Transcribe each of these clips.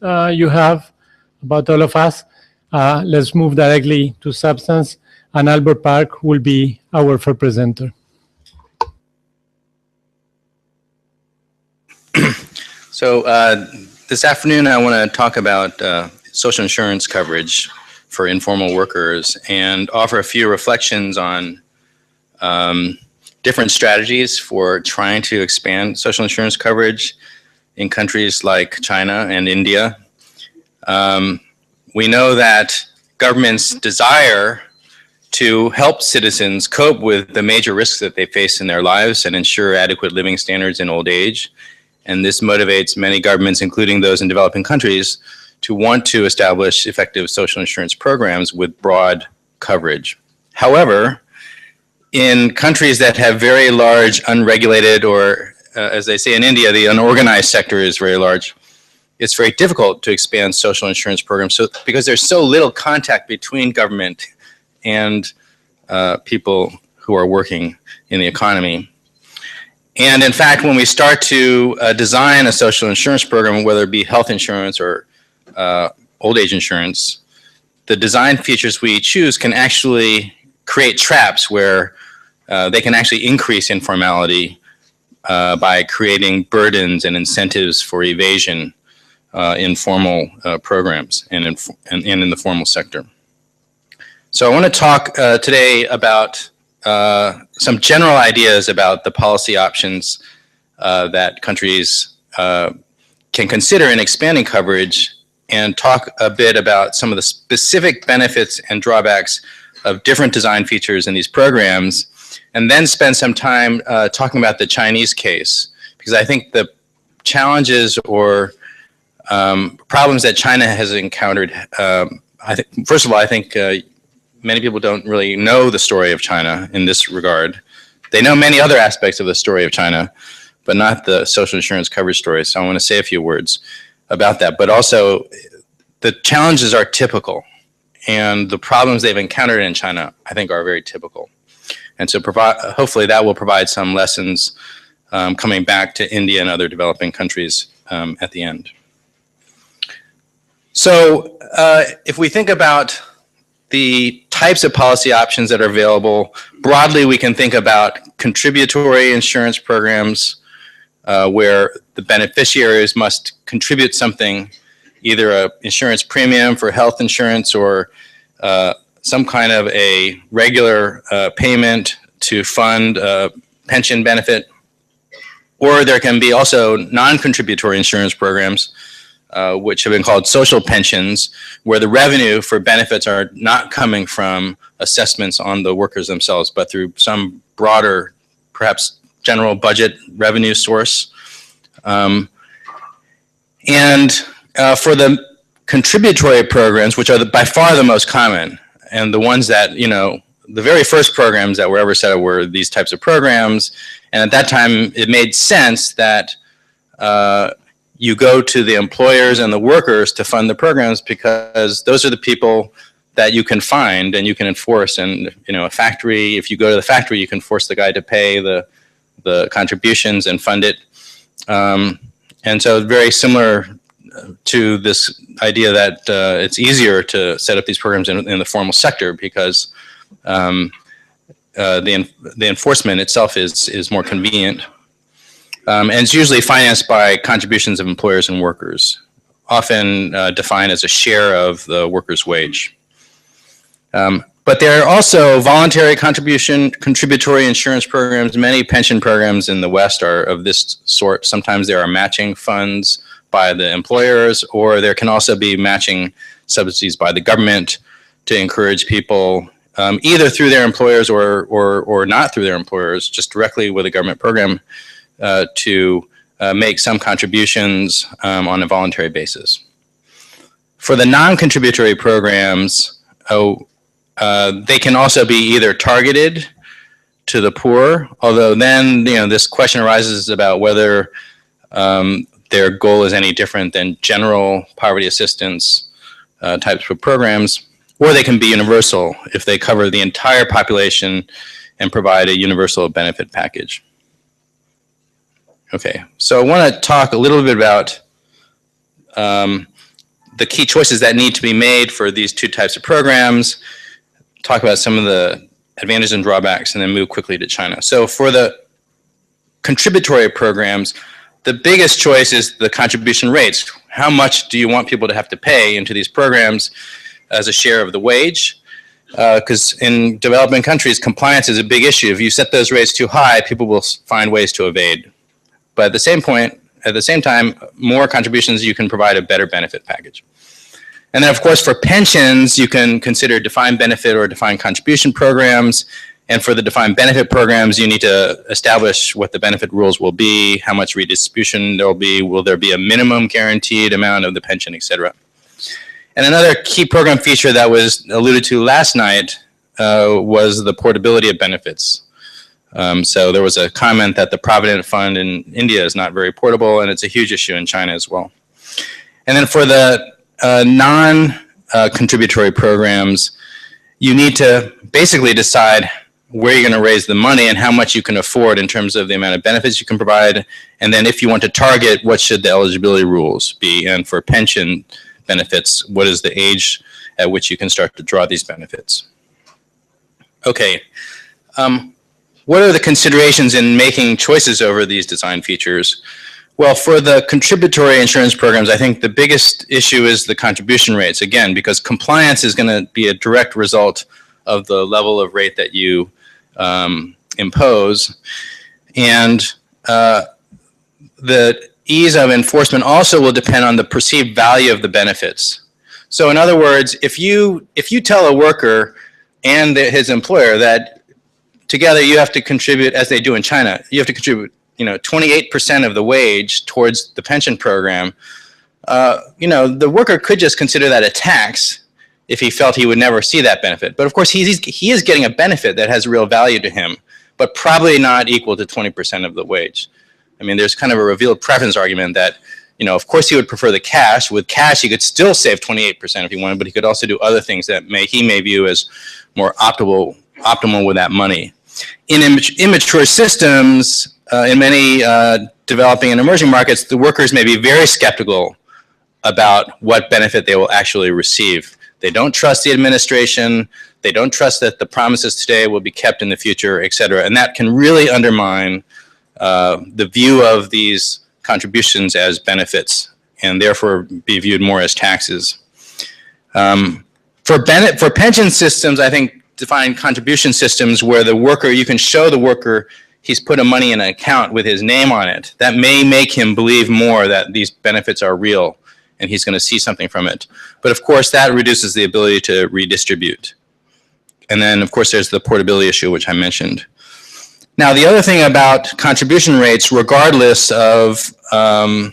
you have about all of us, let's move directly to substance, and Albert Park will be our first presenter. So this afternoon I want to talk about social insurance coverage for informal workers and offer a few reflections on different strategies for trying to expand social insurance coverage in countries like China and India. We know that governments desire to help citizens cope with the major risks that they face in their lives and ensure adequate living standards in old age. And this motivates many governments, including those in developing countries, to want to establish effective social insurance programs with broad coverage. However, in countries that have very large unregulated, or as they say in India, the unorganized sector is very large, it's very difficult to expand social insurance programs because there's so little contact between government and people who are working in the economy. And in fact, when we start to design a social insurance program, whether it be health insurance or old age insurance, the design features we choose can actually create traps where they can actually increase informality by creating burdens and incentives for evasion in formal programs and in the formal sector. So I want to talk today about some general ideas about the policy options that countries can consider in expanding coverage, and talk a bit about some of the specific benefits and drawbacks of different design features in these programs, and then spend some time talking about the Chinese case, because I think the challenges or problems that China has encountered, first of all, I think many people don't really know the story of China in this regard. They know many other aspects of the story of China, but not the social insurance coverage story. So I want to say a few words about that. But also, the challenges are typical, and the problems they've encountered in China, I think, are very typical. And so hopefully that will provide some lessons coming back to India and other developing countries at the end. So if we think about the types of policy options that are available, broadly we can think about contributory insurance programs where the beneficiaries must contribute something, either an insurance premium for health insurance or some kind of a regular payment to fund a pension benefit. Or there can be also non-contributory insurance programs, which have been called social pensions, where the revenue for benefits are not coming from assessments on the workers themselves, but through some broader, perhaps general budget revenue source. And for the contributory programs, which are by far the most common, and the ones that, you know, the very first programs that were ever set up were these types of programs. And at that time, it made sense that you go to the employers and the workers to fund the programs, because those are the people that you can find and you can enforce. And, you know, a factory, if you go to the factory, you can force the guy to pay the contributions and fund it. And so very similar to this idea that it's easier to set up these programs in the formal sector, because the enforcement itself is more convenient. And it's usually financed by contributions of employers and workers, often defined as a share of the worker's wage. But there are also voluntary contributory insurance programs. Many pension programs in the West are of this sort. Sometimes there are matching funds by the employers, or there can also be matching subsidies by the government to encourage people, either through their employers or not through their employers, just directly with a government program, to make some contributions on a voluntary basis. For the non-contributory programs, they can also be either targeted to the poor, although then, you know, this question arises about whether their goal is any different than general poverty assistance types of programs, or they can be universal if they cover the entire population and provide a universal benefit package. Okay, so I want to talk a little bit about the key choices that need to be made for these two types of programs, talk about some of the advantages and drawbacks, and then move quickly to China. So for the contributory programs, the biggest choice is the contribution rates. How much do you want people to have to pay into these programs as a share of the wage? Because in developing countries, compliance is a big issue. If you set those rates too high, people will find ways to evade. But at the same time, more contributions, you can provide a better benefit package. And then, of course, for pensions, you can consider defined benefit or defined contribution programs. And for the defined benefit programs, you need to establish what the benefit rules will be, how much redistribution there will there be a minimum guaranteed amount of the pension, et cetera. And another key program feature that was alluded to last night was the portability of benefits. So there was a comment that the Provident Fund in India is not very portable, and it's a huge issue in China as well. And then for the non-contributory programs, you need to basically decide where you're going to raise the money and how much you can afford in terms of the amount of benefits you can provide. And then if you want to target, what should the eligibility rules be? And for pension benefits, what is the age at which you can start to draw these benefits? Okay. What are the considerations in making choices over these design features? Well, for the contributory insurance programs, I think the biggest issue is the contribution rates, again, because compliance is going to be a direct result of the level of rate that you impose. And the ease of enforcement also will depend on the perceived value of the benefits. So in other words, if you tell a worker and his employer that together you have to contribute, as they do in China, you have to contribute 28% of the wage towards the pension program, the worker could just consider that a tax if he felt he would never see that benefit. But of course, he is getting a benefit that has real value to him, but probably not equal to 20% of the wage. I mean, there's kind of a revealed preference argument that, of course he would prefer the cash. With cash, he could still save 28% if he wanted, but he could also do other things that he may view as more optimal with that money. In immature systems, in many developing and emerging markets, the workers may be very skeptical about what benefit they will actually receive. They don't trust the administration. They don't trust that the promises today will be kept in the future, et cetera. And that can really undermine the view of these contributions as benefits and therefore be viewed more as taxes. For pension systems, I think defined contribution systems where the worker, you can show the worker he's put a money in an account with his name on it, that may make him believe more that these benefits are real and he's going to see something from it. But of course, that reduces the ability to redistribute. And then, of course, there's the portability issue, which I mentioned. Now, the other thing about contribution rates, regardless of kind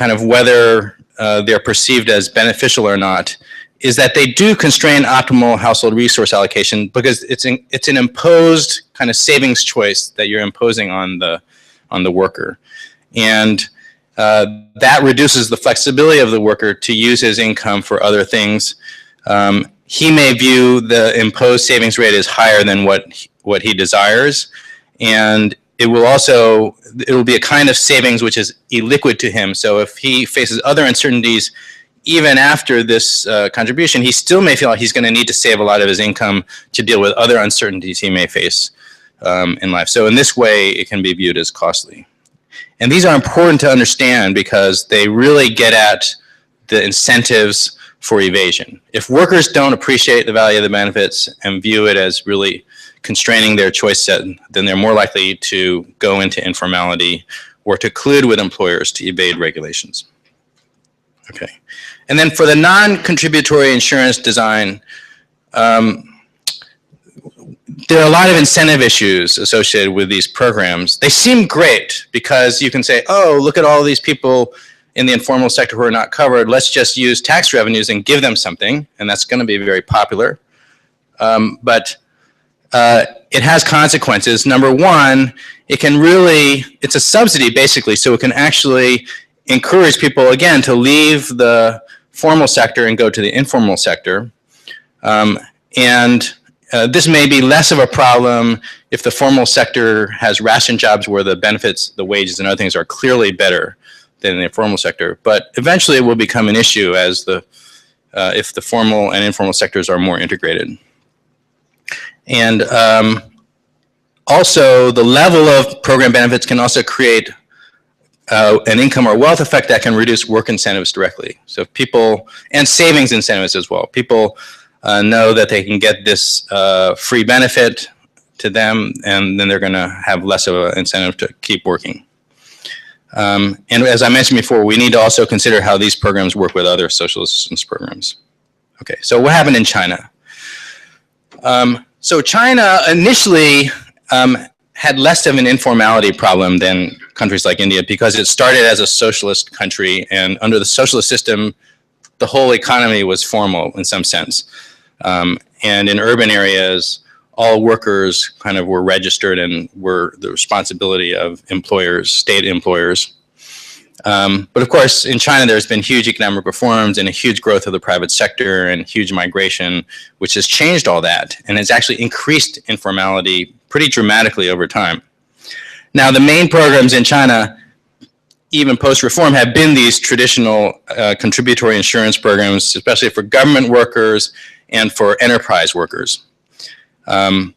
of whether they're perceived as beneficial or not, is that they do constrain optimal household resource allocation because it's an imposed kind of savings choice that you're imposing on the worker. And that reduces the flexibility of the worker to use his income for other things. He may view the imposed savings rate as higher than what he desires, and it will be a kind of savings which is illiquid to him. So if he faces other uncertainties, even after this contribution, he still may feel like he's going to need to save a lot of his income to deal with other uncertainties he may face in life. So in this way, it can be viewed as costly. And these are important to understand because they really get at the incentives for evasion. If workers don't appreciate the value of the benefits and view it as really constraining their choice set, then they're more likely to go into informality or to collude with employers to evade regulations. Okay. And then for the non-contributory insurance design, there are a lot of incentive issues associated with these programs. They seem great because you can say, oh, look at all these people in the informal sector who are not covered. Let's just use tax revenues and give them something, and that's going to be very popular. But it has consequences. Number one, it's a subsidy basically, so it can actually encourage people, again, to leave the formal sector and go to the informal sector. This may be less of a problem if the formal sector has ration jobs where the benefits, the wages, and other things are clearly better than in the formal sector. But eventually it will become an issue as if the formal and informal sectors are more integrated. And also the level of program benefits can also create an income or wealth effect that can reduce work incentives directly. So people, and savings incentives as well. People know that they can get this free benefit to them, and then they're going to have less of an incentive to keep working. And as I mentioned before, we need to also consider how these programs work with other social assistance programs. Okay, so what happened in China? So China initially had less of an informality problem than countries like India because it started as a socialist country, and under the socialist system, the whole economy was formal in some sense. And in urban areas, all workers kind of were registered and were the responsibility of employers, state employers. But of course, in China, there's been huge economic reforms and a huge growth of the private sector and huge migration, which has changed all that and has actually increased informality pretty dramatically over time. Now, the main programs in China, even post-reform, have been these traditional contributory insurance programs, especially for government workers and for enterprise workers. After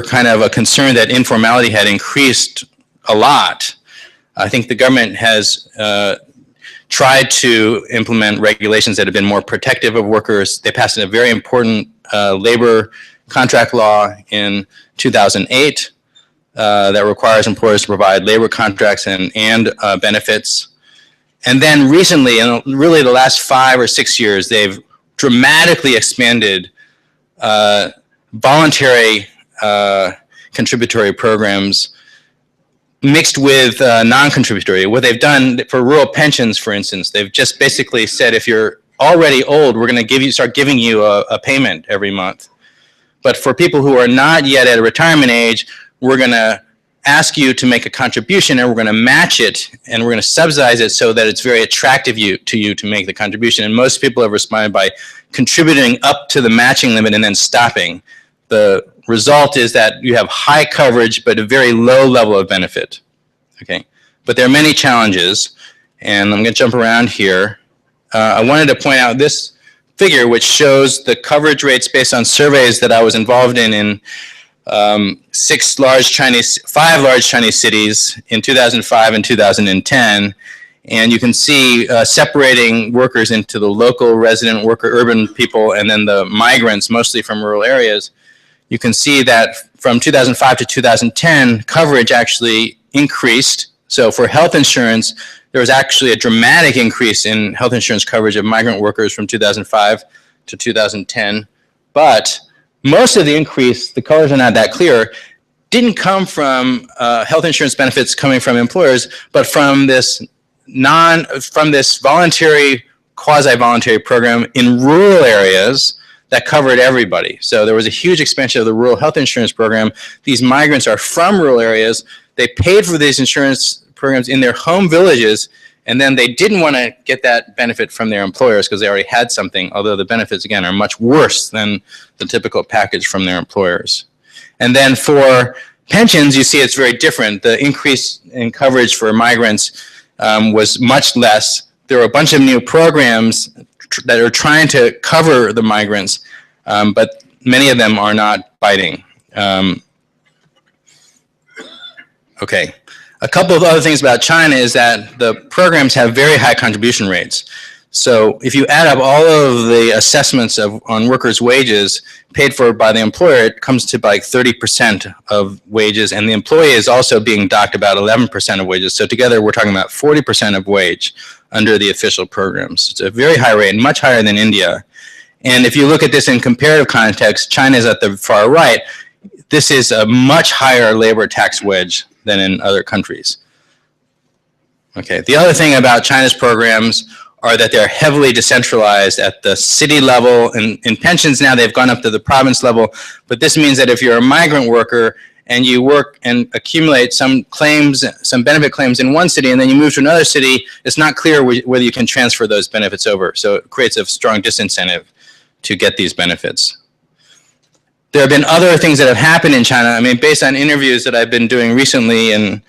kind of a concern that informality had increased a lot, I think the government has tried to implement regulations that have been more protective of workers. They passed a very important labor contract law in 2008 that requires employers to provide labor contracts and benefits. And then recently, in really the last 5 or 6 years, they've dramatically expanded voluntary contributory programs mixed with non-contributory. What they've done for rural pensions, for instance, they've just basically said, if you're already old, we're going to start giving you a payment every month. But for people who are not yet at a retirement age, we're going to ask you to make a contribution, and we're going to match it, and we're going to subsidize it so that it's very attractive to you to make the contribution. And most people have responded by contributing up to the matching limit and then stopping. The result is that you have high coverage but a very low level of benefit. Okay, but there are many challenges, and I'm going to jump around here. I wanted to point out this figure, which shows the coverage rates based on surveys that I was involved in 5 large Chinese cities in 2005 and 2010. And you can see separating workers into the local resident worker, urban people, and then the migrants, mostly from rural areas. You can see that from 2005 to 2010, coverage actually increased. So for health insurance, there was actually a dramatic increase in health insurance coverage of migrant workers from 2005 to 2010. But most of the increase, the colors are not that clear, didn't come from health insurance benefits coming from employers, but from this voluntary, quasi-voluntary program in rural areas that covered everybody. So there was a huge expansion of the rural health insurance program. These migrants are from rural areas. They paid for these insurance programs in their home villages, and then they didn't want to get that benefit from their employers because they already had something, although the benefits, again, are much worse than the typical package from their employers. And then for pensions, you see it's very different. The increase in coverage for migrants was much less. There are a bunch of new programs that are trying to cover the migrants, but many of them are not biting. Okay. A couple of other things about China is that the programs have very high contribution rates. So if you add up all of the assessments on workers' wages paid for by the employer, it comes to like 30% of wages, and the employee is also being docked about 11% of wages. So together we're talking about 40% of wage under the official programs. It's a very high rate, much higher than India. And if you look at this in comparative context, China is at the far right. This is a much higher labor tax wedge than in other countries. Okay, the other thing about China's programs are that they're heavily decentralized at the city level. And in pensions now, they've gone up to the province level. But this means that if you're a migrant worker and you work and accumulate some claims, some benefit claims in one city, and then you move to another city, it's not clear whether you can transfer those benefits over. So it creates a strong disincentive to get these benefits. There have been other things that have happened in China. I mean, based on interviews that I've been doing recently and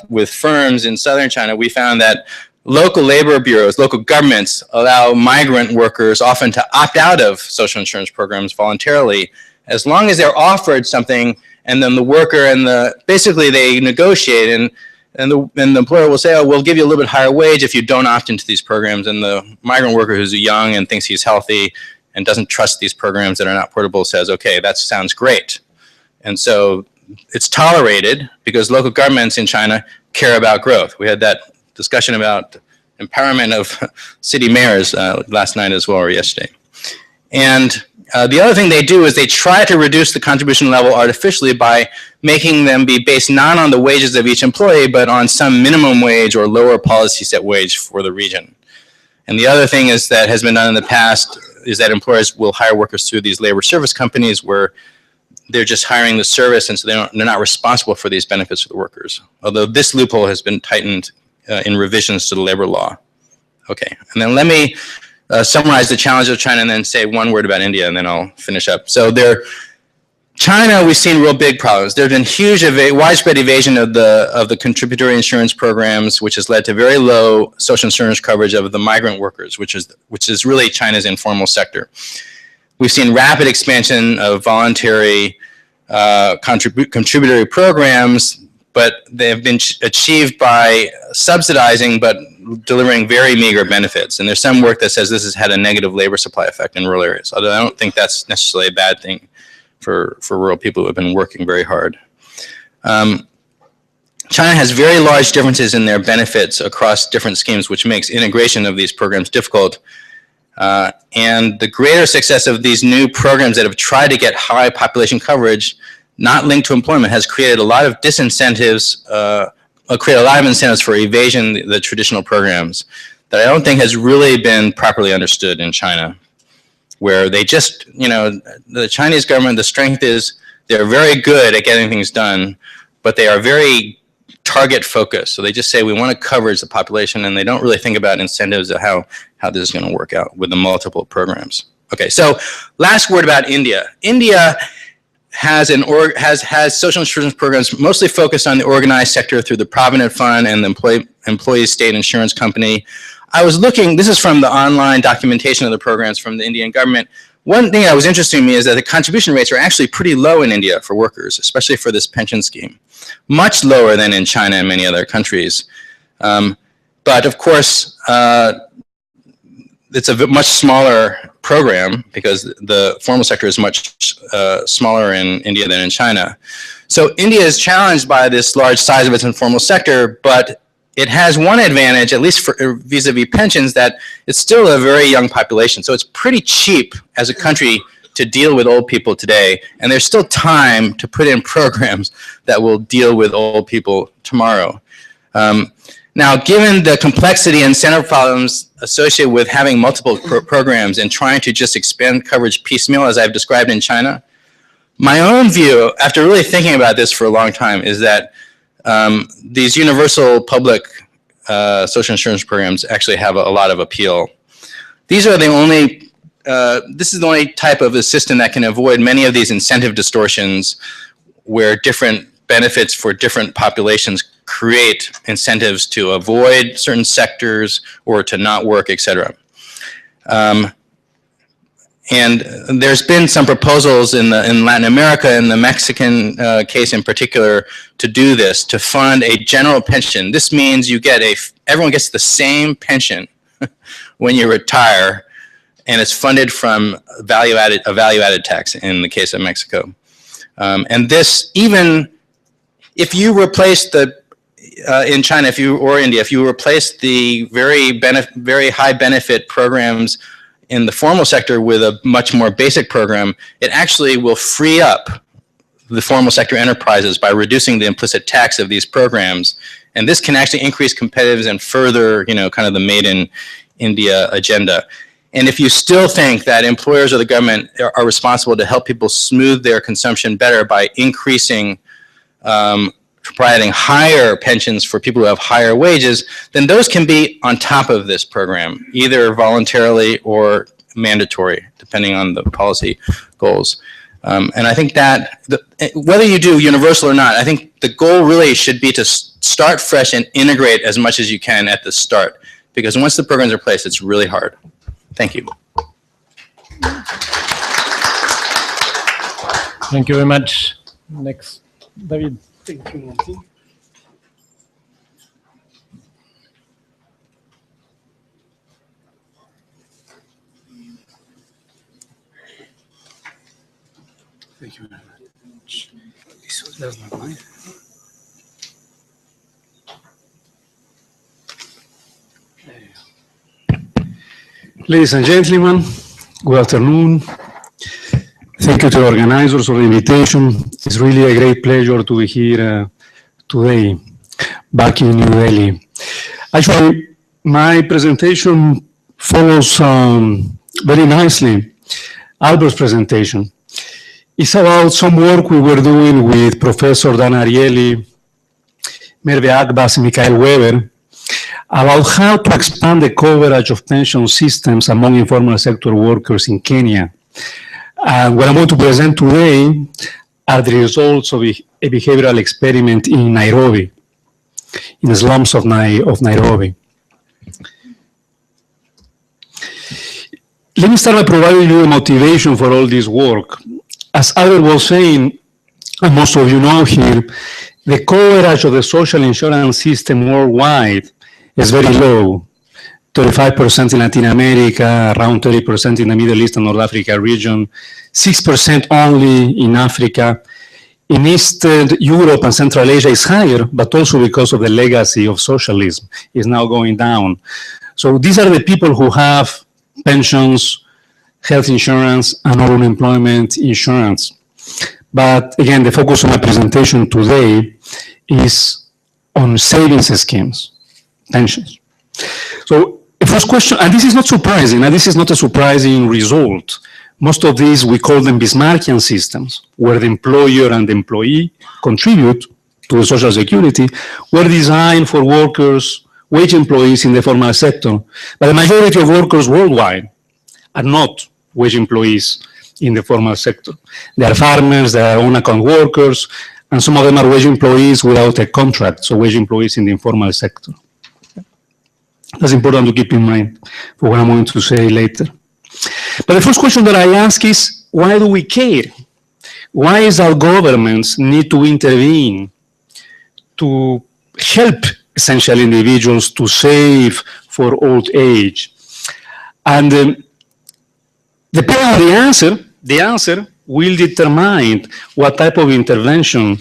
with firms in southern China, we found that local labor bureaus, local governments allow migrant workers often to opt out of social insurance programs voluntarily, as long as they're offered something, and then the worker and basically they negotiate, and the employer will say, oh, we'll give you a little bit higher wage if you don't opt into these programs. And the migrant worker who's young and thinks he's healthy and doesn't trust these programs that are not portable says, okay, that sounds great. And so it's tolerated because local governments in China care about growth. We had that discussion about empowerment of city mayors last night as well, or yesterday. And the other thing they do is they try to reduce the contribution level artificially by making them be based not on the wages of each employee, but on some minimum wage or lower policy set wage for the region. And the other thing is that has been done in the past is that employers will hire workers through these labor service companies where they're just hiring the service, and so they're not responsible for these benefits for the workers. Although this loophole has been tightened in revisions to the labor law. Okay, and then let me summarize the challenge of China and then say one word about India, and then I'll finish up. So China, we've seen real big problems. There have been huge, widespread evasion of the contributory insurance programs, which has led to very low social insurance coverage of the migrant workers, which is really China's informal sector. We've seen rapid expansion of voluntary contributory programs, but they have been achieved by subsidizing but delivering very meager benefits. And there's some work that says this has had a negative labor supply effect in rural areas, although I don't think that's necessarily a bad thing for rural people who have been working very hard. China has very large differences in their benefits across different schemes, which makes integration of these programs difficult. And the greater success of these new programs that have tried to get high population coverage, not linked to employment, has created a lot of disincentives, created a lot of incentives for evasion the traditional programs that I don't think has really been properly understood in China, where they just, the Chinese government, the strength is they're very good at getting things done, but they are very target focused. So they just say, we want to coverage the population, and they don't really think about incentives of how this is going to work out with the multiple programs. Okay, so last word about India. India has social insurance programs mostly focused on the organized sector through the Provident Fund and the Employee State Insurance Company. I was looking, this is from the online documentation of the programs from the Indian government. One thing that was interesting to me is that the contribution rates are actually pretty low in India for workers, especially for this pension scheme. Much lower than in China and many other countries. But of course, it's a much smaller program because the formal sector is much smaller in India than in China. So India is challenged by this large size of its informal sector, but it has one advantage, at least for vis-a-vis pensions, that it's still a very young population. So it's pretty cheap as a country to deal with old people today, and there's still time to put in programs that will deal with old people tomorrow. Now, given the complexity and incentive problems associated with having multiple programs and trying to just expand coverage piecemeal, as I've described in China, my own view, after really thinking about this for a long time, is that these universal public social insurance programs actually have a lot of appeal. These are the only, this is the only type of a system that can avoid many of these incentive distortions where different benefits for different populations create incentives to avoid certain sectors or to not work, etc. And there's been some proposals in Latin America and the Mexican case in particular to do this, to fund a general pension. This means everyone gets the same pension when you retire, and it's funded from a value-added tax in the case of Mexico. And this, even if you replace in China, or India, if you replace the very high benefit programs in the formal sector with a much more basic program, it actually will free up the formal sector enterprises by reducing the implicit tax of these programs. And this can actually increase competitiveness and further, kind of the Made in India agenda. And if you still think that employers or the government are responsible to help people smooth their consumption better by increasing, providing higher pensions for people who have higher wages, then those can be on top of this program, either voluntarily or mandatory, depending on the policy goals. And I think that whether you do universal or not, I think the goal really should be to start fresh and integrate as much as you can at the start. Because once the programs are placed, it's really hard. Thank you. Thank you very much. Next, David. Thank you, Martin. Thank you very much. That's not mine. There you go. Ladies and gentlemen, good afternoon. Thank you to the organizers for the invitation. It's really a great pleasure to be here today, back in New Delhi. Actually, my presentation follows very nicely Albert's presentation. It's about some work we were doing with Professor Dan Ariely, Merve Akbas, and Michael Weber about how to expand the coverage of pension systems among informal sector workers in Kenya. And what I'm going to present today are the results of a behavioral experiment in Nairobi, in the slums of Nairobi. Let me start by providing you a motivation for all this work. As Albert was saying, and most of you know here, the coverage of the social insurance system worldwide is very low. 35% in Latin America, around 30% in the Middle East and North Africa region, 6% only in Africa. In Eastern Europe and Central Asia is higher, but also because of the legacy of socialism is now going down. So these are the people who have pensions, health insurance, and unemployment insurance. But again, the focus of my presentation today is on savings schemes, pensions. So the first question, and this is not surprising, and this is not a surprising result. Most of these, we call them Bismarckian systems, where the employer and the employee contribute to the social security, were designed for workers, wage employees in the formal sector. But the majority of workers worldwide are not wage employees in the formal sector. They are farmers, they are own account workers, and some of them are wage employees without a contract, so wage employees in the informal sector. That's important to keep in mind for what I'm going to say later. But the first question that I ask is, why do we care? Why is our governments need to intervene to help essential individuals to save for old age? And depending on the answer will determine what type of intervention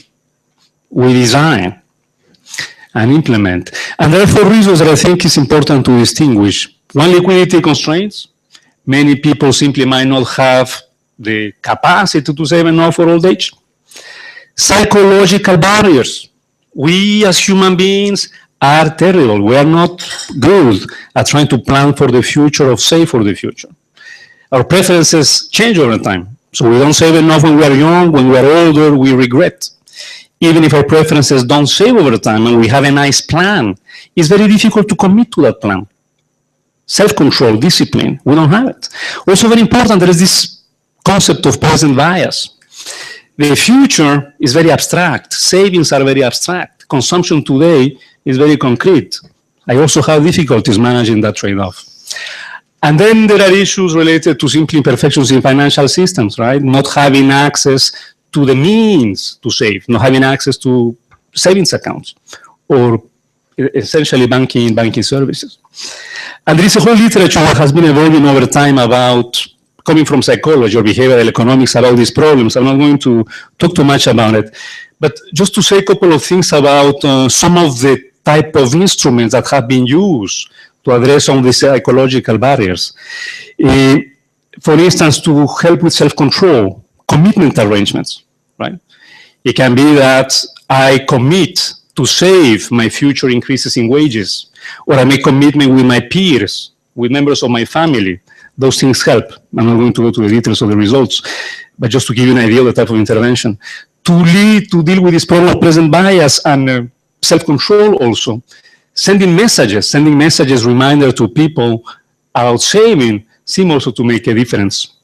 we design and implement. And there are 4 reasons that I think is important to distinguish. One, liquidity constraints. Many people simply might not have the capacity to save enough for old age. Psychological barriers. We as human beings are terrible. We are not good at trying to plan for the future or save for the future. Our preferences change over time. So we don't save enough when we are young. When we are older, we regret. Even if our preferences don't save over time and we have a nice plan, it's very difficult to commit to that plan. Self-control, discipline, we don't have it. Also very important, there is this concept of present bias. The future is very abstract. Savings are very abstract. Consumption today is very concrete. I also have difficulties managing that trade-off. And then there are issues related to simply imperfections in financial systems, right? Not having access to the means to save, not having access to savings accounts, or essentially banking services. And there is a whole literature that has been evolving over time about, coming from psychology or behavioral economics, about these problems. I'm not going to talk too much about it, but just to say a couple of things about some of the type of instruments that have been used to address some of these psychological barriers. For instance, to help with self-control, commitment arrangements, right? It can be that I commit to save my future increases in wages, or I make commitment with my peers, with members of my family. Those things help. I'm not going to go to the details of the results, but just to give you an idea of the type of intervention. To deal with this problem of present bias and self-control also, sending messages, reminder to people about saving seem also to make a difference.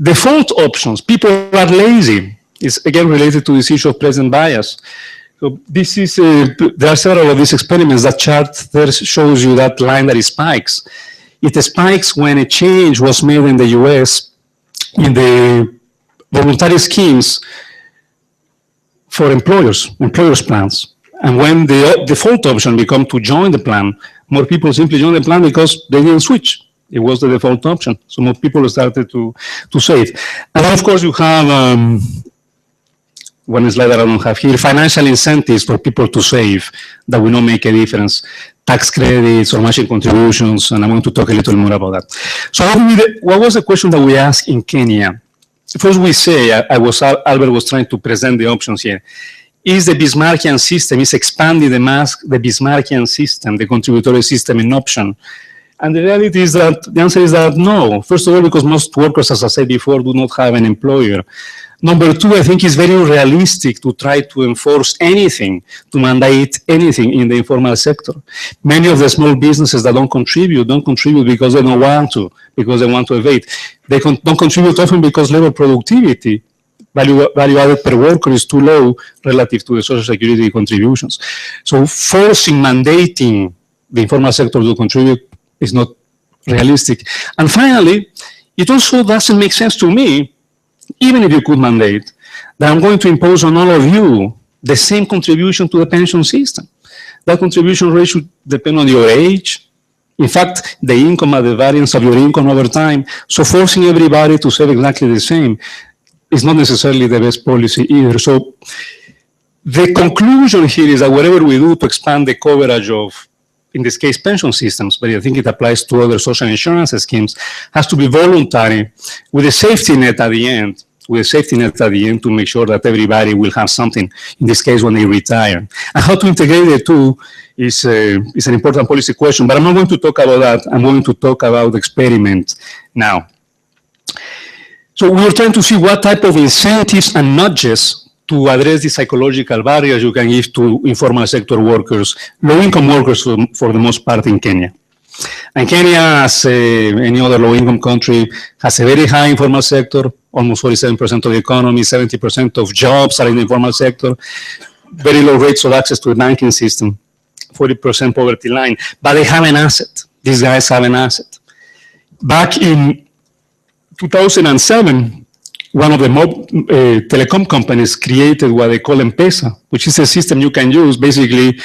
Default options, people are lazy. It's again related to this issue of present bias. So this is, there are several of these experiments. That chart there shows you that line that it spikes. It spikes when a change was made in the US in the voluntary schemes for employers plans. And when the default option become to join the plan, more people simply join the plan because they didn't switch. It was the default option. So more people started to save. And then of course you have, one slide that I don't have here, financial incentives for people to save that will not make a difference. Tax credits or matching contributions, and I want to talk a little more about that. So what was the question that we asked in Kenya? First we say, Albert was trying to present the options here. Is the Bismarckian system, is expanding the Bismarckian system, the contributory system, an option? And the reality is that, the answer is that no. First of all, because most workers, as I said before, do not have an employer. Number two, I think it's very unrealistic to try to enforce anything, to mandate anything in the informal sector. Many of the small businesses that don't contribute because they don't want to, because they want to evade. They don't contribute often because labor productivity, value added per worker, is too low relative to the social security contributions. So forcing, mandating the informal sector to contribute is not realistic. And finally, it also doesn't make sense to me, even if you could mandate, that I'm going to impose on all of you the same contribution to the pension system. That contribution rate should depend on your age, in fact, the income and the variance of your income over time. So forcing everybody to save exactly the same is not necessarily the best policy either. So the conclusion here is that whatever we do to expand the coverage of, in this case, pension systems, but I think it applies to other social insurance schemes, has to be voluntary with a safety net at the end, to make sure that everybody will have something, in this case, when they retire. And how to integrate the two is an important policy question, but I'm not going to talk about that. I'm going to talk about the experiment now. So we were trying to see what type of incentives and nudges to address the psychological barriers you can give to informal sector workers, low-income workers for the most part in Kenya. And Kenya, as any other low-income country, has a very high informal sector, almost 47% of the economy, 70% of jobs are in the informal sector, very low rates of access to the banking system, 40% poverty line, but they have an asset. These guys have an asset. Back in 2007, one of the telecom companies created what they call M-Pesa, which is a system you can use basically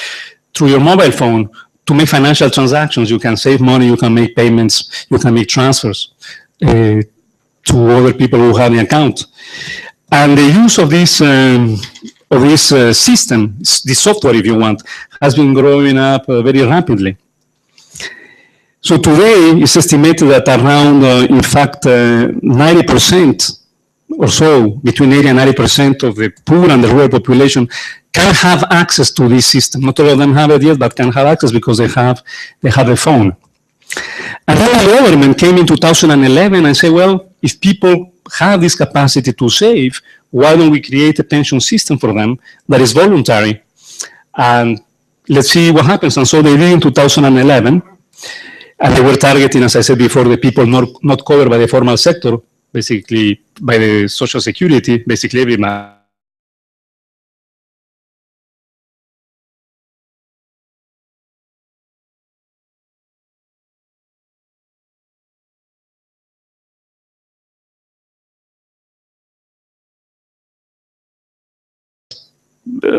through your mobile phone to make financial transactions. You can save money, you can make payments, you can make transfers to other people who have the account. And the use of this system, this software, if you want, has been growing up very rapidly. So today, it's estimated that around, in fact, 90% or so, between 80 and 90% of the poor and the rural population can have access to this system. Not all of them have it yet, but can have access because they have a phone. And then the government came in 2011 and said, well, if people have this capacity to save, why don't we create a pension system for them that is voluntary? And let's see what happens. And so they did in 2011. And they were targeting, as I said before, the people not covered by the formal sector, basically by the social security, basically everybody.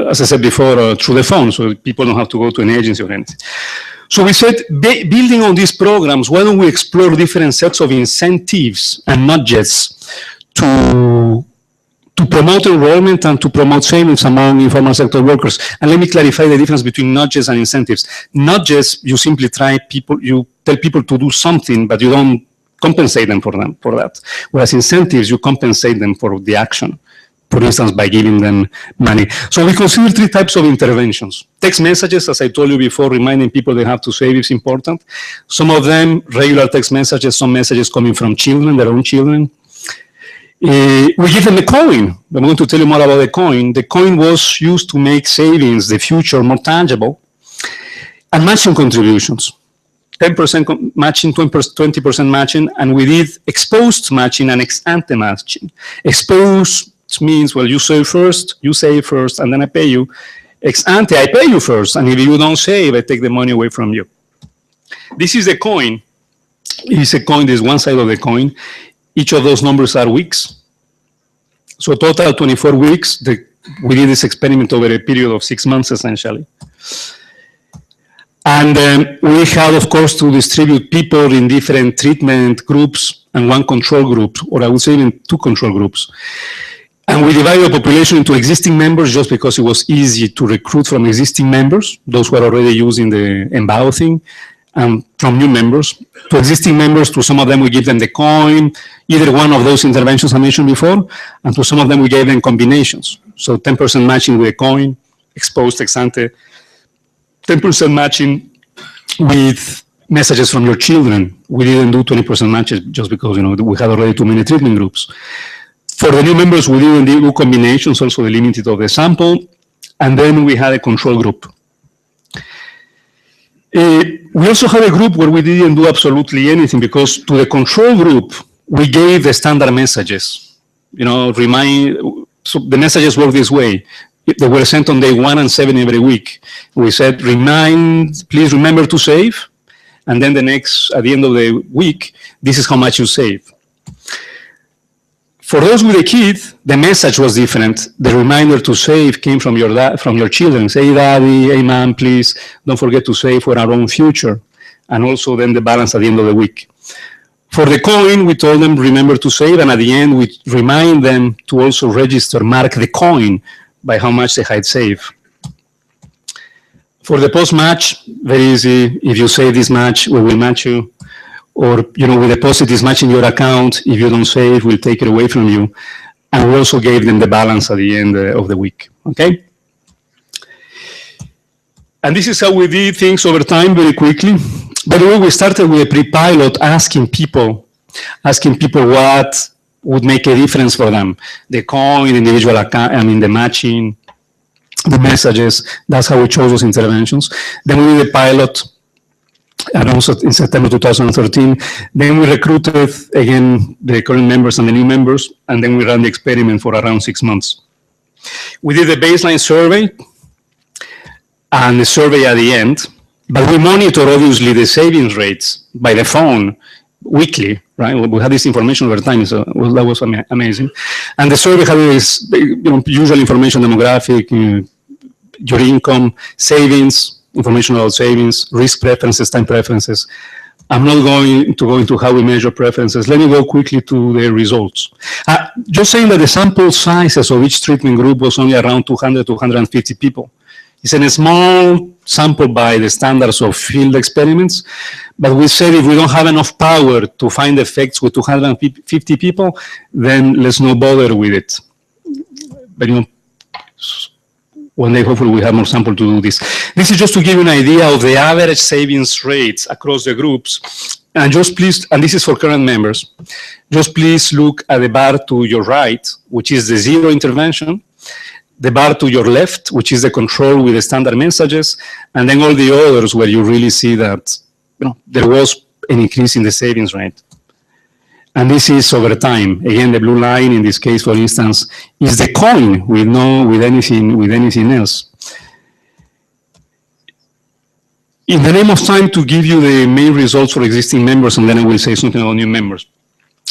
As I said before, through the phone, so people don't have to go to an agency or anything. So we said, building on these programs, why don't we explore different sets of incentives and nudges to promote enrollment and to promote savings among informal sector workers? And let me clarify the difference between nudges and incentives. Nudges, you simply you tell people to do something, but you don't compensate them for that. Whereas incentives, you compensate them for the action. For instance, by giving them money. So we consider three types of interventions. Text messages, as I told you before, reminding people they have to save is important. Some of them, regular text messages, some messages coming from children, their own children. We give them a coin. I'm going to tell you more about the coin. The coin was used to make savings, the future, more tangible. And matching contributions. 10% matching, 20% matching, and we did exposed matching and ex ante matching. Exposed means, well, you save first, and then I pay you. Ex ante, I pay you first, and if you don't save, I take the money away from you. This is the coin. It's a coin, this is one side of the coin. Each of those numbers are weeks. So total 24 weeks, we did this experiment over a period of 6 months, essentially. And we had, of course, to distribute people in different treatment groups and one control group, or I would say even 2 control groups. And we divided the population into existing members just because it was easy to recruit from existing members, those who are already using the Embao thing, and from new members. To existing members, to some of them we give them the coin, either one of those interventions I mentioned before, and to some of them we gave them combinations. So 10% matching with a coin, exposed ex ante, 10% matching with messages from your children. We didn't do 20% matches just because, we had already too many treatment groups. For the new members, we didn't do combinations, also the limited of the sample, and then we had a control group. We also had a group where we didn't do absolutely anything because to the control group, we gave the standard messages. So the messages work this way. They were sent on day 1 and 7 every week. We said, please remember to save. And then at the end of the week, this is how much you save. For those with a kid, the message was different. The reminder to save came from your children. Say, Daddy, hey, Mom, please don't forget to save for our own future. And also then the balance at the end of the week. For the coin, we told them, remember to save. And at the end, we remind them to also mark the coin by how much they had saved. For the post-match, very easy. If you save this match, we will match you. Or, we deposit this match in your account. If you don't save, we'll take it away from you. And we also gave them the balance at the end of the week, okay? And this is how we did things over time very quickly. By the way, we started with a pre-pilot asking people what would make a difference for them. The coin, the individual account, the matching, the messages. That's how we chose those interventions. Then we did a pilot, and also in September 2013. Then we recruited, again, the current members and the new members, and then we ran the experiment for around 6 months. We did a baseline survey and the survey at the end, but we monitor, obviously, the savings rates by the phone weekly, right? We had this information over time, so that was amazing. And the survey had this, usual information, demographic, your income, savings, information about savings, risk preferences, time preferences. I'm not going to go into how we measure preferences. Let me go quickly to the results. Just saying that the sample sizes of each treatment group was only around 200, 250 people. It's a small sample by the standards of field experiments, but we said if we don't have enough power to find effects with 250 people, then let's not bother with it. But one day, hopefully, we have more sample to do this. This is just to give you an idea of the average savings rates across the groups. And just please, and this is for current members, just please look at the bar to your right, which is the 0 intervention, the bar to your left, which is the control with the standard messages, and then all the others where you really see that there was an increase in the savings rate. And this is over time. Again, the blue line in this case, for instance, is the coin with anything else. In the name of time, to give you the main results for existing members, and then I will say something about new members.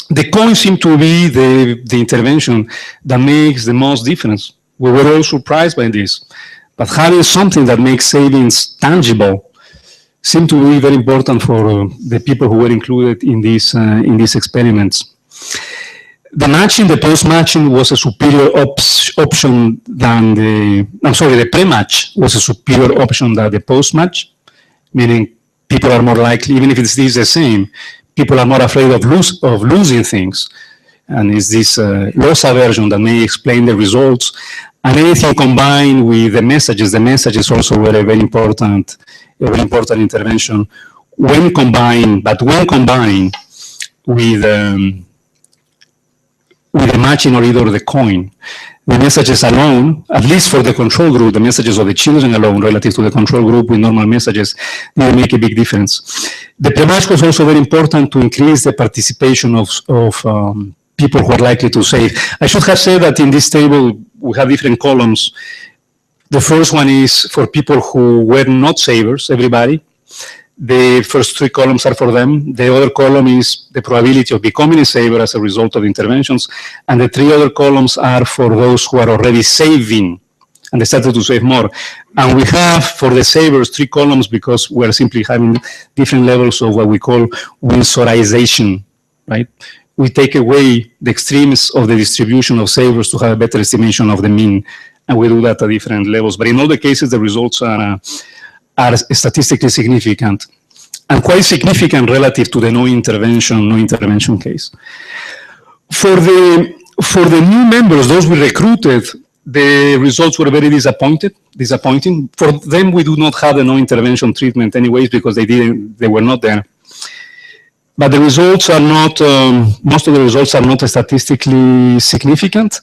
The coin seemed to be the intervention that makes the most difference. We were all surprised by this. But having something that makes savings tangible seemed to be very important for the people who were included in these experiments. The matching, the post-matching was a superior option than the pre-match was a superior option than the post-match, meaning people are more likely, even if it's the same, people are more afraid of losing things. And it's this loss aversion that may explain the results. And anything combined with the messages also were a very important intervention when combined with with a matching or either the coin. The messages alone, at least for the control group, the messages of the children alone relative to the control group with normal messages didn't make a big difference. The pre-match was also very important to increase the participation of people who are likely to save. I should have said that in this table, we have different columns. The first one is for people who were not savers, everybody. The first three columns are for them. The other column is the probability of becoming a saver as a result of interventions. And the three other columns are for those who are already saving and they started to save more. And we have for the savers three columns because we're simply having different levels of what we call Winsorization, right? We take away the extremes of the distribution of savers to have a better estimation of the mean. And we do that at different levels. But in all the cases, the results are statistically significant and quite significant relative to the no intervention case. For the new members, those we recruited, the results were very disappointing. For them, we do not have the no intervention treatment anyways because they were not there. But the results are not, most of the results are not statistically significant.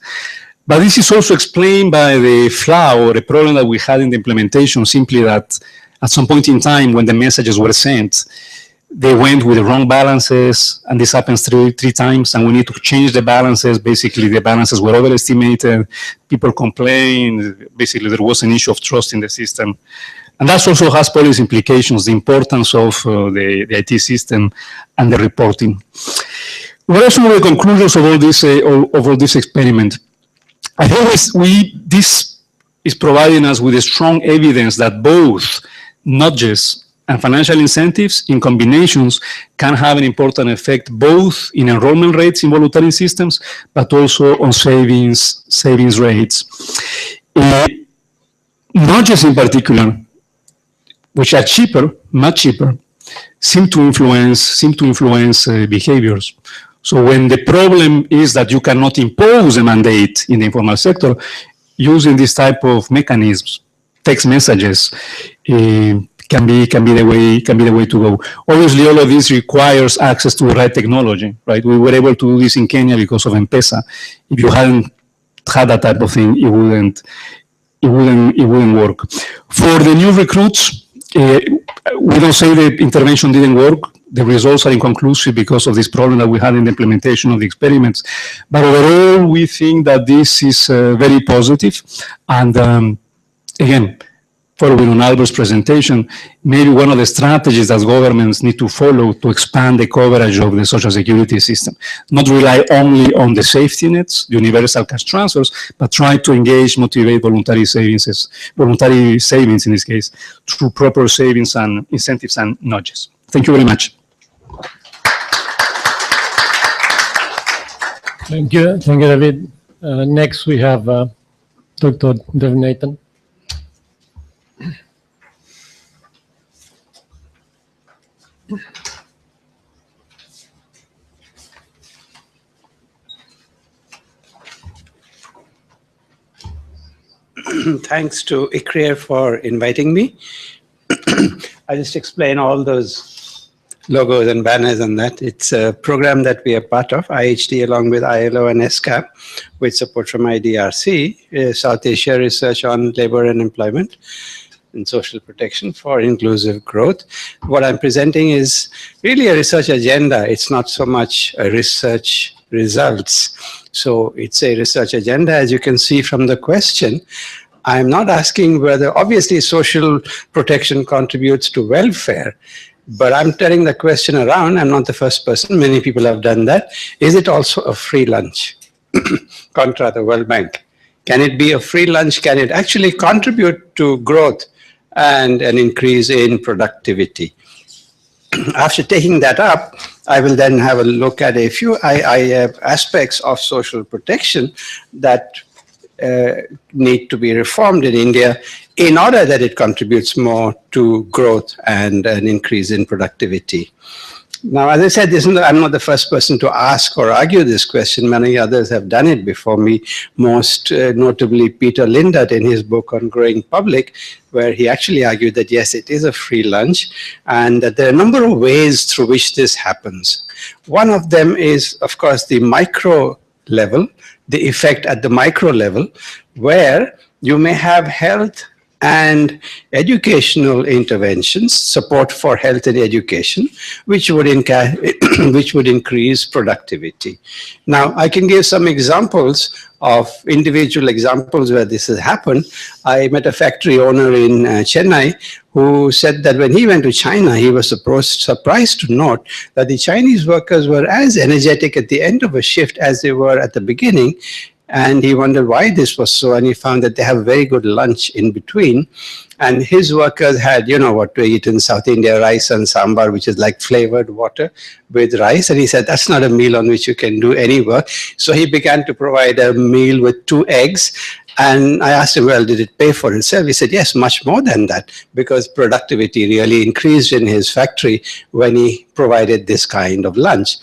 But this is also explained by the flaw or a problem that we had in the implementation, simply that at some point in time when the messages were sent, they went with the wrong balances, and this happens three times, and we need to change the balances. Basically, the balances were overestimated. People complained. Basically, there was an issue of trust in the system. And that also has policy implications, the importance of the IT system and the reporting. What are some of the conclusions of all this experiment? I think this is providing us with a strong evidence that both nudges and financial incentives in combinations can have an important effect both in enrollment rates in voluntary systems, but also on savings rates. Nudges in particular, which are cheaper, much cheaper, seem to influence behaviors. So when the problem is that you cannot impose a mandate in the informal sector, using this type of mechanisms, text messages, can be the way to go. Obviously, all of this requires access to the right technology, right? We were able to do this in Kenya because of M-Pesa. If you hadn't had that type of thing, it wouldn't work. For the new recruits, we don't say the intervention didn't work. The results are inconclusive because of this problem that we had in the implementation of the experiments. But overall, we think that this is very positive. And again, following on Albert's presentation, maybe one of the strategies that governments need to follow to expand the coverage of the social security system. Not rely only on the safety nets, the universal cash transfers, but try to engage, motivate voluntary savings in this case, through proper savings and incentives and nudges. Thank you very much. Thank you, David. Next, we have Dr. Devanathan. Thanks to ICRIER for inviting me. I'll just explain all those logos and banners and that. It's a program that we are part of, IHD, along with ILO and ESCAP, with support from IDRC, South Asia Research on Labor and Employment and Social Protection for Inclusive Growth. What I'm presenting is really a research agenda. It's not so much a research results. So it's a research agenda, as you can see from the question. I'm not asking whether, obviously, social protection contributes to welfare, but I'm turning the question around. I'm not the first person. Many people have done that. Is it also a free lunch? Contra the World Bank. Can it be a free lunch? Can it actually contribute to growth and an increase in productivity? After taking that up, I will then have a look at a few aspects of social protection that need to be reformed in India in order that it contributes more to growth and an increase in productivity. Now, as I said, I'm not the first person to ask or argue this question. Many others have done it before me, most notably Peter Lindert in his book on Growing Public, where he actually argued that, yes, it is a free lunch, and that there are a number of ways through which this happens. One of them is, of course, the micro level, the effect at the micro level, where you may have health and educational interventions, support for health and education, which would increase productivity. Now, I can give some examples of individual examples where this has happened. I met a factory owner in Chennai who said that when he went to China, he was surprised to note that the Chinese workers were as energetic at the end of a shift as they were at the beginning. And he wondered why this was so, and he found that they have very good lunch in between. And his workers had, you know, what we eat in South India, rice and sambar, which is like flavored water with rice. And he said, that's not a meal on which you can do any work. So he began to provide a meal with 2 eggs. And I asked him, well, did it pay for itself? He said, yes, much more than that, because productivity really increased in his factory when he provided this kind of lunch.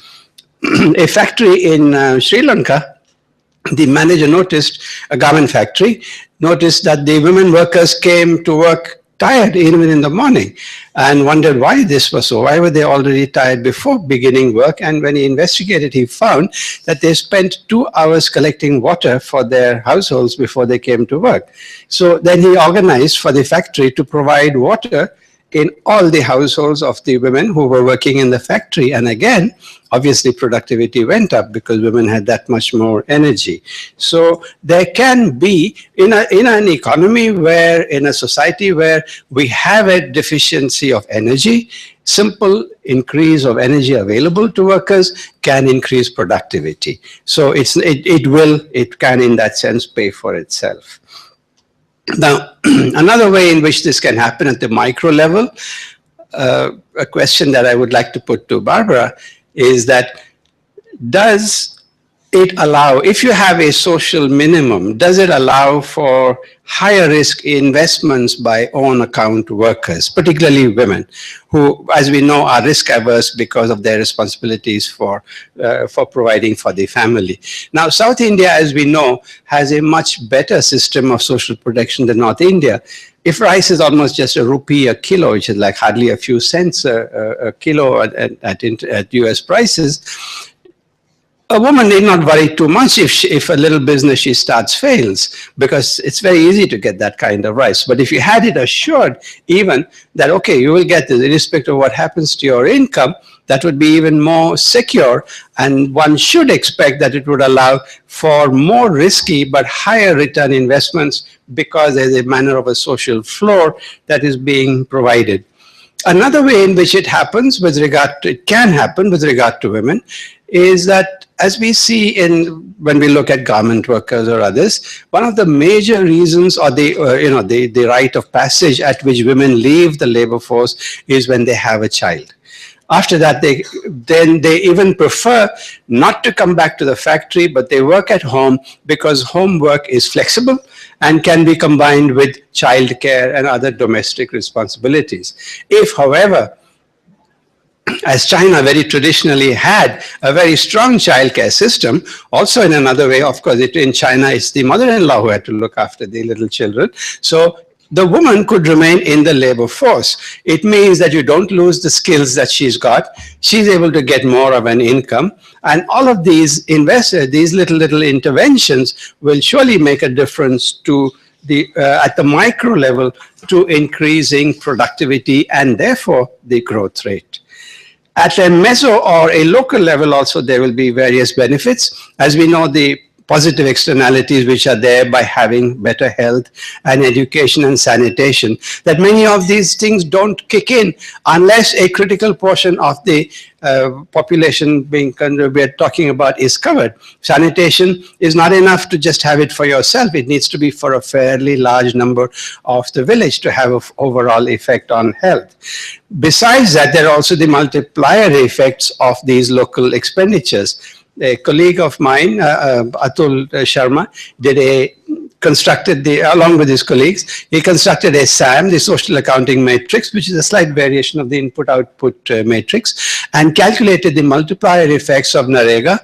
A factory in Sri Lanka, the manager noticed, a garment factory, noticed that the women workers came to work tired even in the morning and wondered why this was so. Why were they already tired before beginning work? And when he investigated, he found that they spent 2 hours collecting water for their households before they came to work. So then he organized for the factory to provide water in all the households of the women who were working in the factory. And again, obviously productivity went up because women had that much more energy. So there can be, in an economy where, in a society where we have a deficiency of energy, simple increase of energy available to workers can increase productivity. So it can in that sense pay for itself. Now, another way in which this can happen at the micro level, a question that I would like to put to Barbara is that, does it allow, if you have a social minimum, does it allow for higher risk investments by own account workers, particularly women, who, as we know, are risk averse because of their responsibilities for providing for the family? Now, South India, as we know, has a much better system of social protection than North India. If rice is almost just ₹1 a kilo, which is like hardly a few cents a kilo at US prices, a woman need not worry too much if a little business she starts fails, because it's very easy to get that kind of rice. But if you had it assured even that, okay, you will get this irrespective of what happens to your income, that would be even more secure. And one should expect that it would allow for more risky but higher return investments, because there's a manner of a social floor that is being provided. Another way in which it happens it can happen with regard to women is that, as we see when we look at garment workers or others, one of the major reasons, or the rite of passage at which women leave the labor force, is when they have a child. After that, they even prefer not to come back to the factory, but they work at home, because home work is flexible and can be combined with childcare and other domestic responsibilities. If, however, as China very traditionally had a very strong childcare system, also in another way, of course, in China, it's the mother-in-law who had to look after the little children. So the woman could remain in the labor force. It means that you don't lose the skills that she's got. She's able to get more of an income. And all of these these little interventions will surely make a difference to at the micro level, to increasing productivity and therefore the growth rate. At a meso or a local level also, there will be various benefits. As we know, the positive externalities which are there by having better health and education and sanitation, that many of these things don't kick in unless a critical portion of the population we're talking about is covered. Sanitation is not enough to just have it for yourself. It needs to be for a fairly large number of the village to have an overall effect on health. Besides that, there are also the multiplier effects of these local expenditures. A colleague of mine, Atul Sharma, along with his colleagues, he constructed a SAM, the Social Accounting Matrix, which is a slight variation of the input-output matrix, and calculated the multiplier effects of NREGA,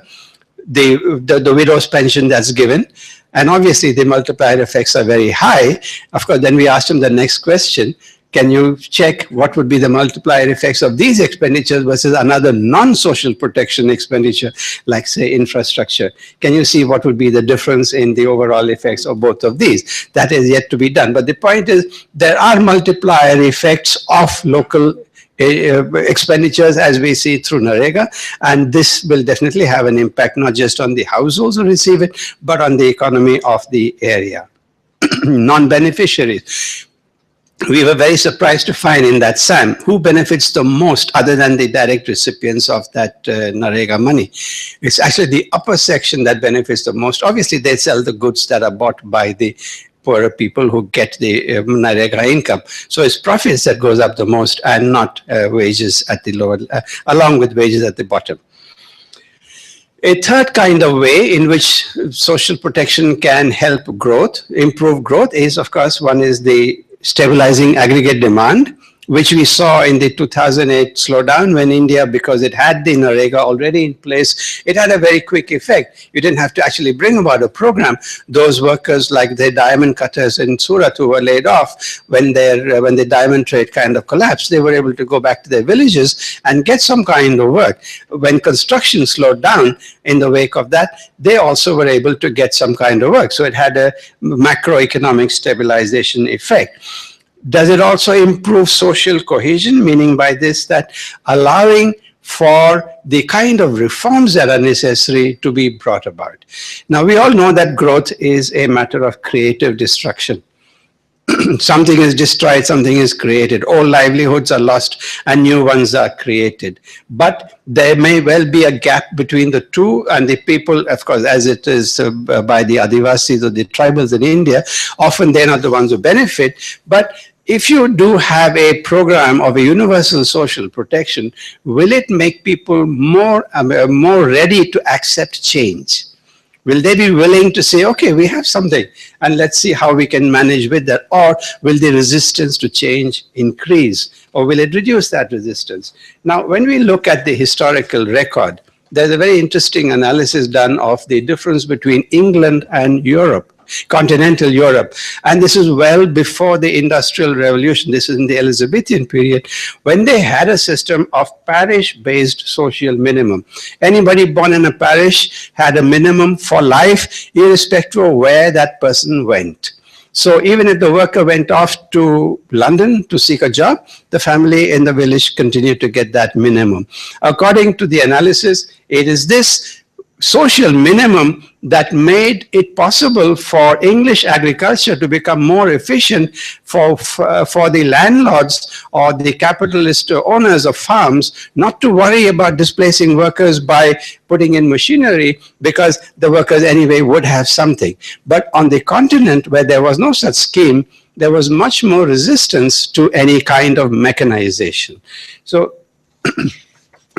the widow's pension that's given. And obviously, the multiplier effects are very high. Of course, then we asked him the next question: can you check what would be the multiplier effects of these expenditures versus another non-social protection expenditure, like say infrastructure? Can you see what would be the difference in the overall effects of both of these? That is yet to be done. But the point is, there are multiplier effects of local expenditures as we see through NREGA, and this will definitely have an impact not just on the households who receive it, but on the economy of the area. Non-beneficiaries. We were very surprised to find in that SAM who benefits the most other than the direct recipients of that NREGA money. It's actually the upper section that benefits the most. Obviously, they sell the goods that are bought by the poorer people who get the NREGA income. So it's profits that goes up the most and not wages at the lower, along with wages at the bottom. A third kind of way in which social protection can help growth, improve growth, is of course, one is the stabilizing aggregate demand, which we saw in the 2008 slowdown when India, because it had the NREGA already in place, it had a very quick effect. You didn't have to actually bring about a program. Those workers, like the diamond cutters in Surat who were laid off when the diamond trade kind of collapsed, they were able to go back to their villages and get some kind of work. When construction slowed down in the wake of that, they also were able to get some kind of work. So it had a macroeconomic stabilization effect. Does it also improve social cohesion, meaning by this that allowing for the kind of reforms that are necessary to be brought about? Now, we all know that growth is a matter of creative destruction. Something is destroyed, something is created. Old livelihoods are lost and new ones are created. But there may well be a gap between the two, and the people, of course, as it is by the Adivasis or the tribals in India, often they're not the ones who benefit. But if you do have a program of a universal social protection, will it make people more ready to accept change? Will they be willing to say, okay, we have something and let's see how we can manage with that? Or will the resistance to change increase? Or will it reduce that resistance? Now, when we look at the historical record, there's a very interesting analysis done of the difference between England and Europe, continental Europe. And this is well before the Industrial Revolution. This is in the Elizabethan period, when they had a system of parish-based social minimum. Anybody born in a parish had a minimum for life, irrespective of where that person went. So even if the worker went off to London to seek a job, the family in the village continued to get that minimum. According to the analysis, it is this social minimum that made it possible for English agriculture to become more efficient for the landlords or the capitalist owners of farms not to worry about displacing workers by putting in machinery, because the workers anyway would have something. But on the continent, where there was no such scheme, there was much more resistance to any kind of mechanization. So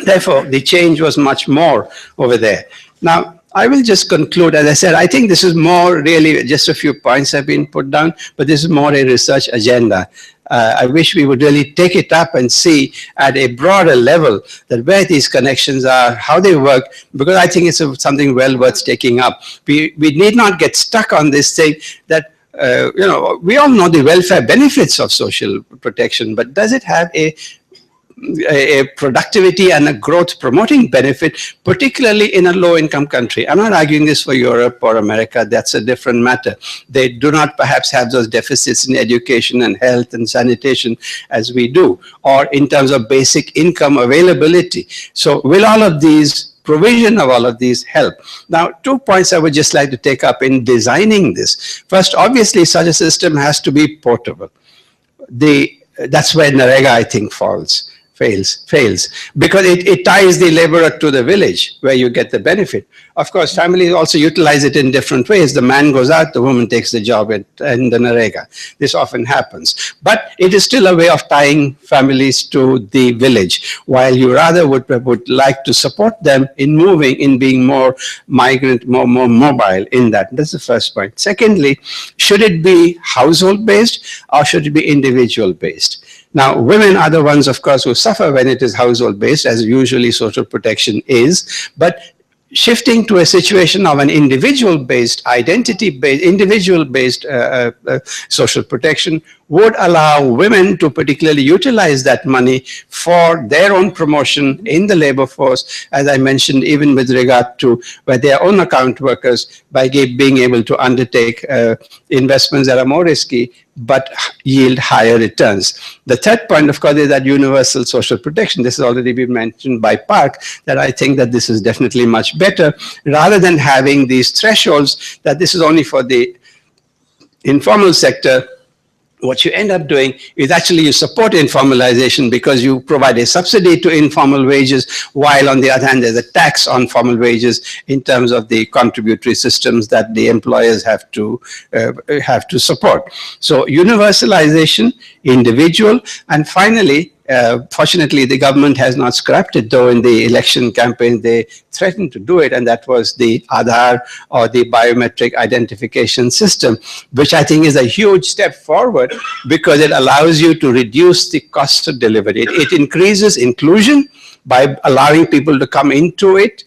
therefore, the change was much more over there. Now, I will just conclude. As I said, I think this is more really just a few points have been put down, but this is more a research agenda. I wish we would really take it up and see at a broader level that where these connections are, how they work, because I think it's something well worth taking up. We need not get stuck on this thing that, we all know the welfare benefits of social protection, but does it have a productivity and a growth promoting benefit, particularly in a low income country? I'm not arguing this for Europe or America. That's a different matter. They do not perhaps have those deficits in education and health and sanitation as we do, or in terms of basic income availability. So will all of these, provision of all of these, help? Now, 2 points I would just like to take up in designing this. First, obviously, such a system has to be portable. That's where NREGA, I think, fails, because it ties the laborer to the village where you get the benefit. Of course, families also utilize it in different ways. The man goes out, the woman takes the job in the NREGA. This often happens. But it is still a way of tying families to the village, while you rather would like to support them in moving, in being more migrant, more mobile in that. That's the first point. Secondly, should it be household-based or should it be individual-based? Now, women are the ones, of course, who suffer when it is household-based, as usually social protection is. But shifting to a situation of an individual-based, identity-based, individual-based social protection would allow women to particularly utilize that money for their own promotion in the labor force, as I mentioned, even with regard to by their own account workers, by being able to undertake investments that are more risky but yield higher returns. The third point, of course, is that universal social protection. This has already been mentioned by Park, that I think that this is definitely much better, rather than having these thresholds that this is only for the informal sector. What you end up doing is actually you support informalization because you provide a subsidy to informal wages, while on the other hand there's a tax on formal wages in terms of the contributory systems that the employers have to support. So universalization, individual, and finally, fortunately, the government has not scrapped it, though in the election campaign they threatened to do it, and that was the Aadhaar, or the biometric identification system, which I think is a huge step forward because it allows you to reduce the cost of delivery. It increases inclusion by allowing people to come into it.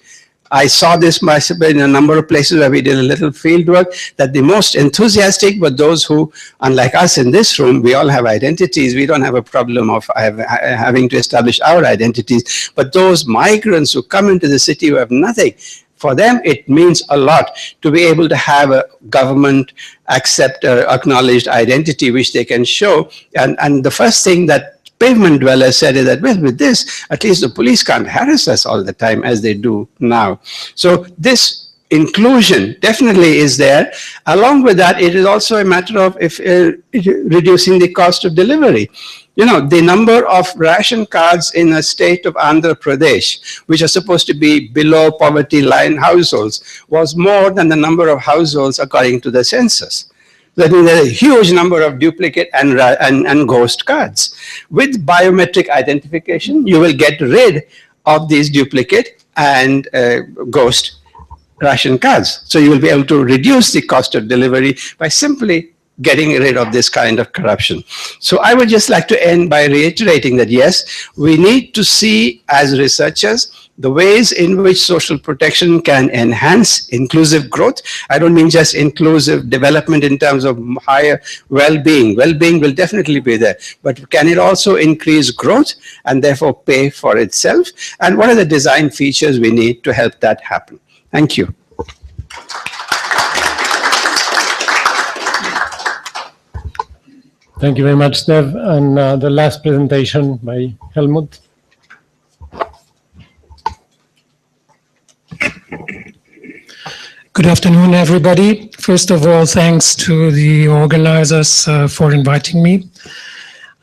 I saw this myself in a number of places where we did a little field work, that the most enthusiastic were those who, unlike us in this room, we all have identities. We don't have a problem of having to establish our identities. But those migrants who come into the city who have nothing, for them it means a lot to be able to have a government accept acknowledged identity which they can show. And the first thing that pavement dwellers said is that, well, with this, at least the police can't harass us all the time as they do now. So this inclusion definitely is there. Along with that, it is also a matter of reducing the cost of delivery. You know, the number of ration cards in a state of Andhra Pradesh, which are supposed to be below poverty line households, was more than the number of households according to the census. That means there's a huge number of duplicate and ghost cards. With biometric identification, you will get rid of these duplicate and ghost ration cards. So you will be able to reduce the cost of delivery by simply getting rid of this kind of corruption. So I would just like to end by reiterating that, yes, we need to see as researchers the ways in which social protection can enhance inclusive growth. I don't mean just inclusive development in terms of higher well-being. Well-being will definitely be there, but can it also increase growth and therefore pay for itself? And what are the design features we need to help that happen? Thank you. Thank you very much, Dev. And the last presentation by Helmut. Good afternoon, everybody. First of all, thanks to the organizers for inviting me.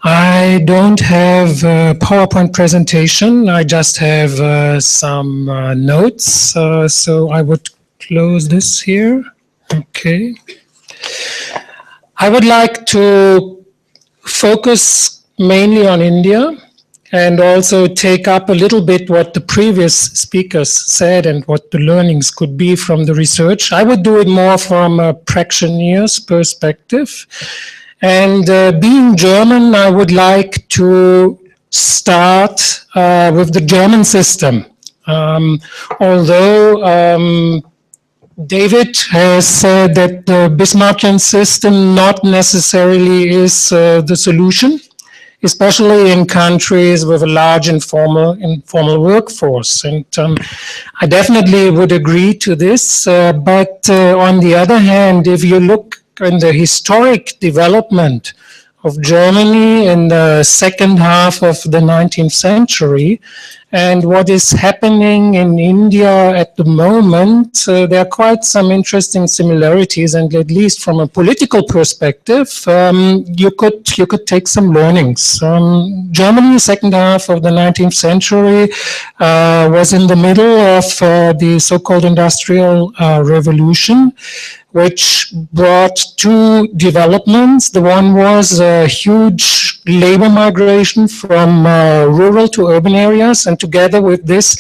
I don't have a PowerPoint presentation. I just have some notes. So I would close this here. Okay. I would like to focus mainly on India and also take up a little bit what the previous speakers said and what the learnings could be from the research. I would do it more from a practitioner's perspective. And being German, I would like to start with the German system. Although David has said that the Bismarckian system not necessarily is the solution, especially in countries with a large informal workforce. And I definitely would agree to this. But on the other hand, if you look in the historic development of Germany in the second half of the 19th century and what is happening in India at the moment, there are quite some interesting similarities, and at least from a political perspective, you could take some learnings. Germany, second half of the 19th century, was in the middle of the so-called Industrial Revolution, which brought two developments. The one was a huge labor migration from rural to urban areas, and together with this,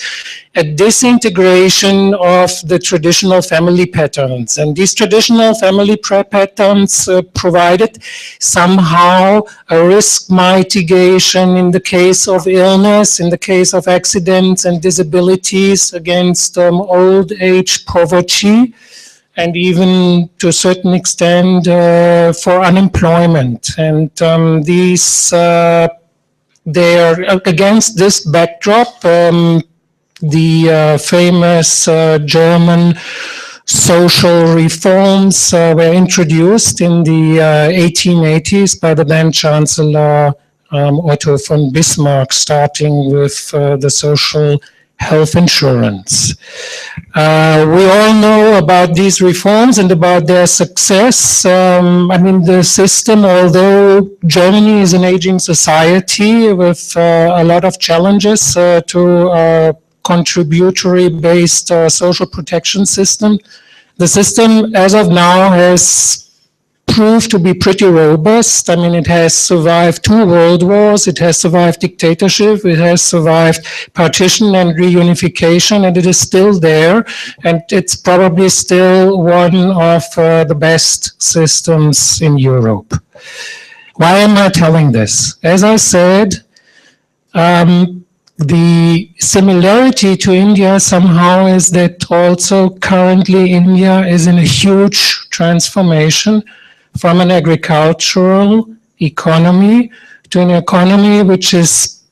a disintegration of the traditional family patterns. And these traditional family patterns provided somehow a risk mitigation in the case of illness, in the case of accidents and disabilities, against old age poverty. and even to a certain extent for unemployment. And they're against this backdrop. The famous German social reforms were introduced in the 1880s by the then Chancellor Otto von Bismarck, starting with the social health insurance. We all know about these reforms and about their success. I mean, the system, although Germany is an aging society with a lot of challenges to contributory-based social protection system, the system as of now has proved to be pretty robust. I mean, it has survived 2 world wars, it has survived dictatorship, it has survived partition and reunification, and it is still there, and it's probably still one of the best systems in Europe. Why am I telling this? As I said, the similarity to India somehow is that also currently India is in a huge transformation from an agricultural economy to an economy which is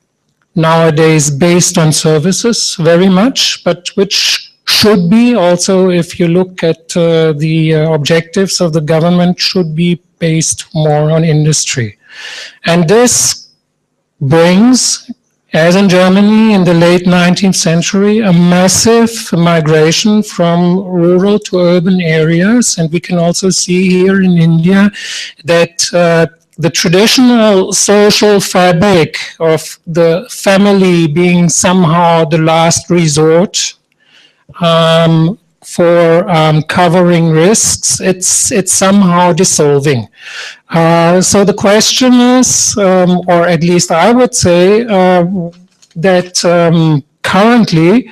nowadays based on services very much, but which should be also, if you look at the objectives of the government, should be based more on industry. And this brings, as in Germany in the late 19th century, a massive migration from rural to urban areas. And we can also see here in India that the traditional social fabric of the family being somehow the last resort for covering risks, it's somehow dissolving. So the question is, or at least I would say, that currently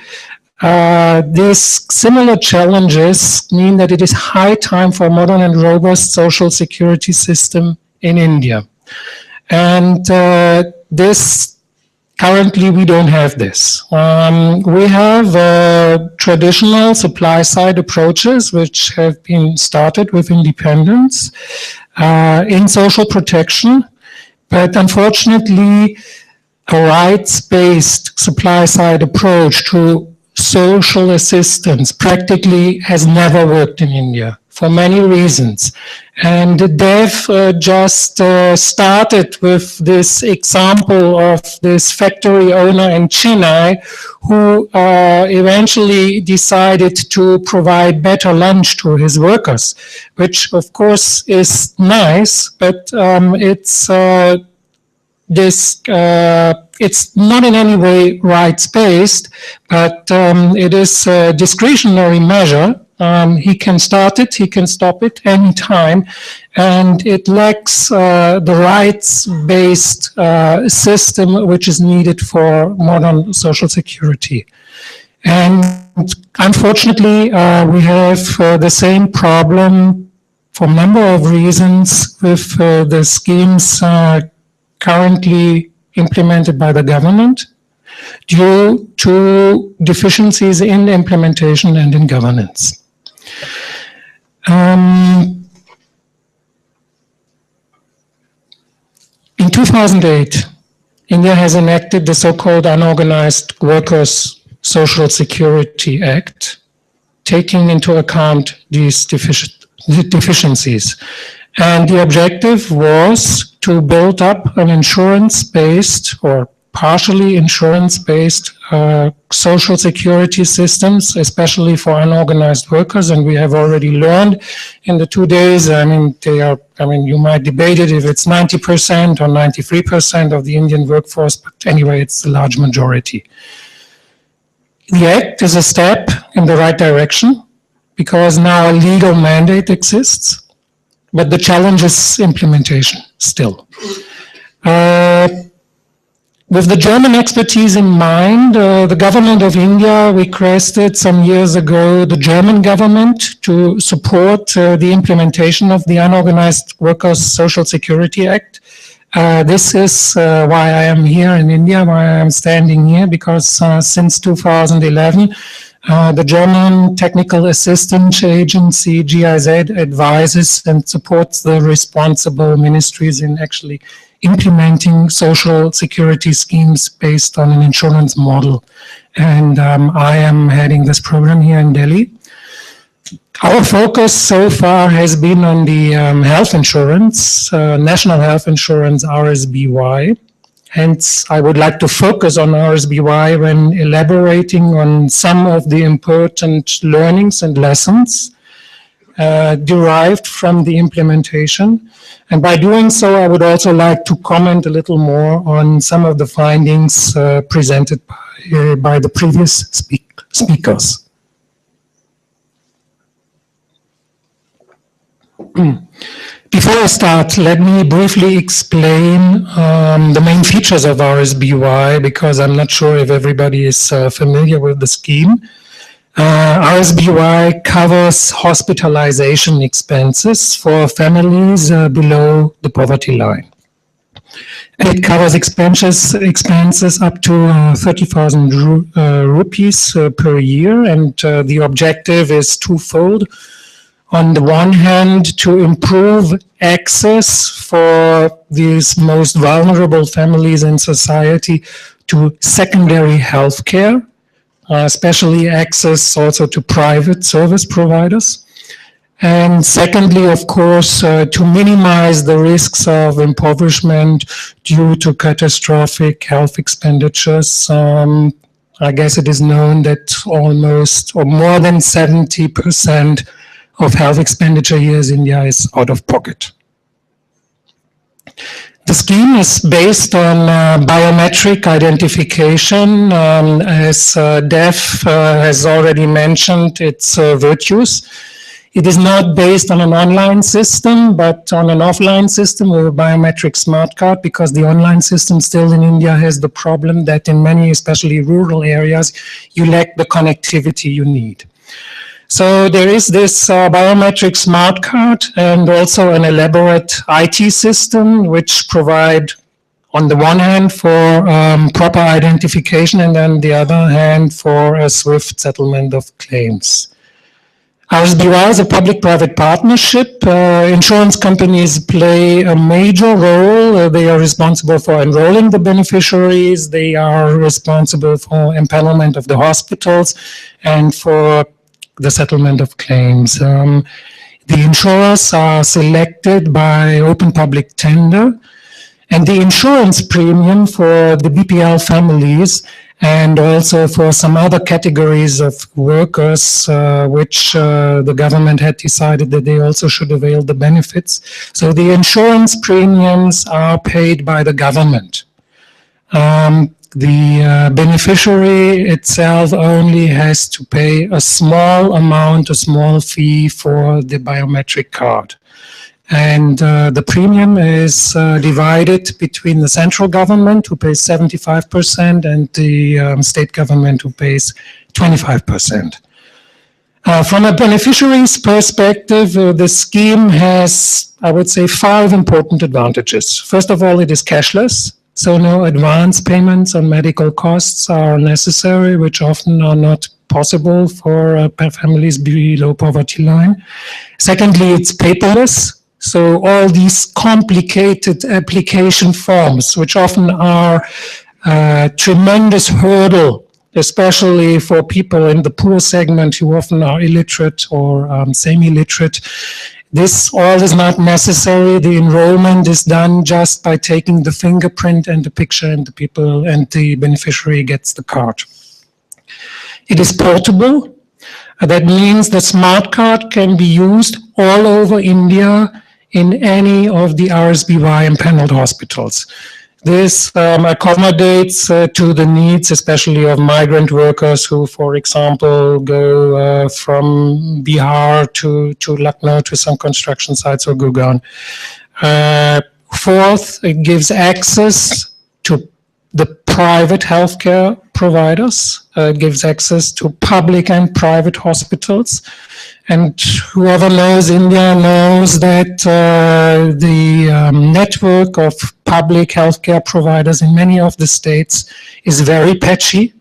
these similar challenges mean that it is high time for a modern and robust social security system in India. And this currently, we don't have this. We have traditional supply-side approaches which have been started with independence in social protection, but unfortunately, a rights-based supply-side approach to social assistance practically has never worked in India for many reasons. And DEV just started with this example of this factory owner in Chennai who eventually decided to provide better lunch to his workers, which of course is nice, but it's not in any way rights-based, but it is a discretionary measure. He can start it, he can stop it anytime, and it lacks the rights-based system which is needed for modern social security. And unfortunately, we have the same problem for a number of reasons with the schemes currently implemented by the government due to deficiencies in implementation and in governance. In 2008, India has enacted the so-called Unorganized Workers' Social Security Act, taking into account these deficiencies. And the objective was to build up an insurance-based or partially insurance-based social security systems, especially for unorganized workers. And we have already learned in the 2 days, you might debate it if it's 90% or 93% of the Indian workforce, but anyway, it's the large majority. The Act is a step in the right direction because now a legal mandate exists, but the challenge is implementation still. With the German expertise in mind, the government of India requested some years ago the German government to support the implementation of the Unorganized Workers' Social Security Act. This is why I am here in India, why I am standing here, because since 2011, The German Technical Assistance Agency, GIZ, advises and supports the responsible ministries in actually implementing social security schemes based on an insurance model. And I am heading this program here in Delhi. Our focus so far has been on the health insurance, national health insurance, RSBY. Hence, I would like to focus on RSBY when elaborating on some of the important learnings and lessons derived from the implementation. And by doing so, I would also like to comment a little more on some of the findings presented by the previous speakers. Before I start, let me briefly explain the main features of RSBY, because I'm not sure if everybody is familiar with the scheme. RSBY covers hospitalization expenses for families below the poverty line. It covers expenses up to 30,000 rupees per year, and the objective is twofold. On the one hand, to improve access for these most vulnerable families in society to secondary health care, especially access also to private service providers. And secondly, of course, to minimize the risks of impoverishment due to catastrophic health expenditures. I guess it is known that almost or more than 70% of health expenditure here in India is out of pocket. The scheme is based on biometric identification. As Dev has already mentioned its virtues. It is not based on an online system, but on an offline system with a biometric smart card, because the online system still in India has the problem that in many, especially rural areas, you lack the connectivity you need. So there is this biometric smart card and also an elaborate IT system which provide, on the one hand, for proper identification and on the other hand for a swift settlement of claims. RSBY is a public-private partnership. Insurance companies play a major role. They are responsible for enrolling the beneficiaries. They are responsible for empanelment of the hospitals and for the settlement of claims. The insurers are selected by open public tender, and the insurance premium for the BPL families and also for some other categories of workers, which the government had decided that they also should avail the benefits. So the insurance premiums are paid by the government. The beneficiary itself only has to pay a small amount, a small fee for the biometric card. And the premium is divided between the central government, who pays 75%, and the state government, who pays 25%. From a beneficiary's perspective, the scheme has, I would say, 5 important advantages. First of all, it is cashless. So no advance payments on medical costs are necessary, which often are not possible for families below poverty line. Secondly, it's paperless. So all these complicated application forms, which often are a tremendous hurdle, especially for people in the poor segment who often are illiterate or semi-literate. This all is not necessary. The enrollment is done just by taking the fingerprint and the picture, and the people and the beneficiary gets the card. It is portable. That means the smart card can be used all over India in any of the RSBY empaneled hospitals. This accommodates to the needs, especially of migrant workers who, for example, go from Bihar to Lucknow to some construction sites or Gurgaon. Fourth, it gives access to the private healthcare providers. It gives access to public and private hospitals. And whoever knows India knows that the network of public healthcare providers in many of the states is very patchy.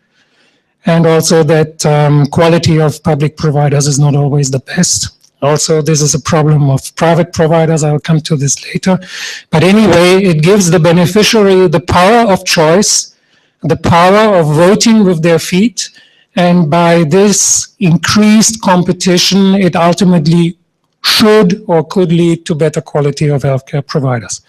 and also that quality of public providers is not always the best. Also, this is a problem of private providers. I'll come to this later. But anyway, it gives the beneficiary the power of choice, the power of voting with their feet. And by this increased competition, it ultimately should or could lead to better quality of healthcare providers.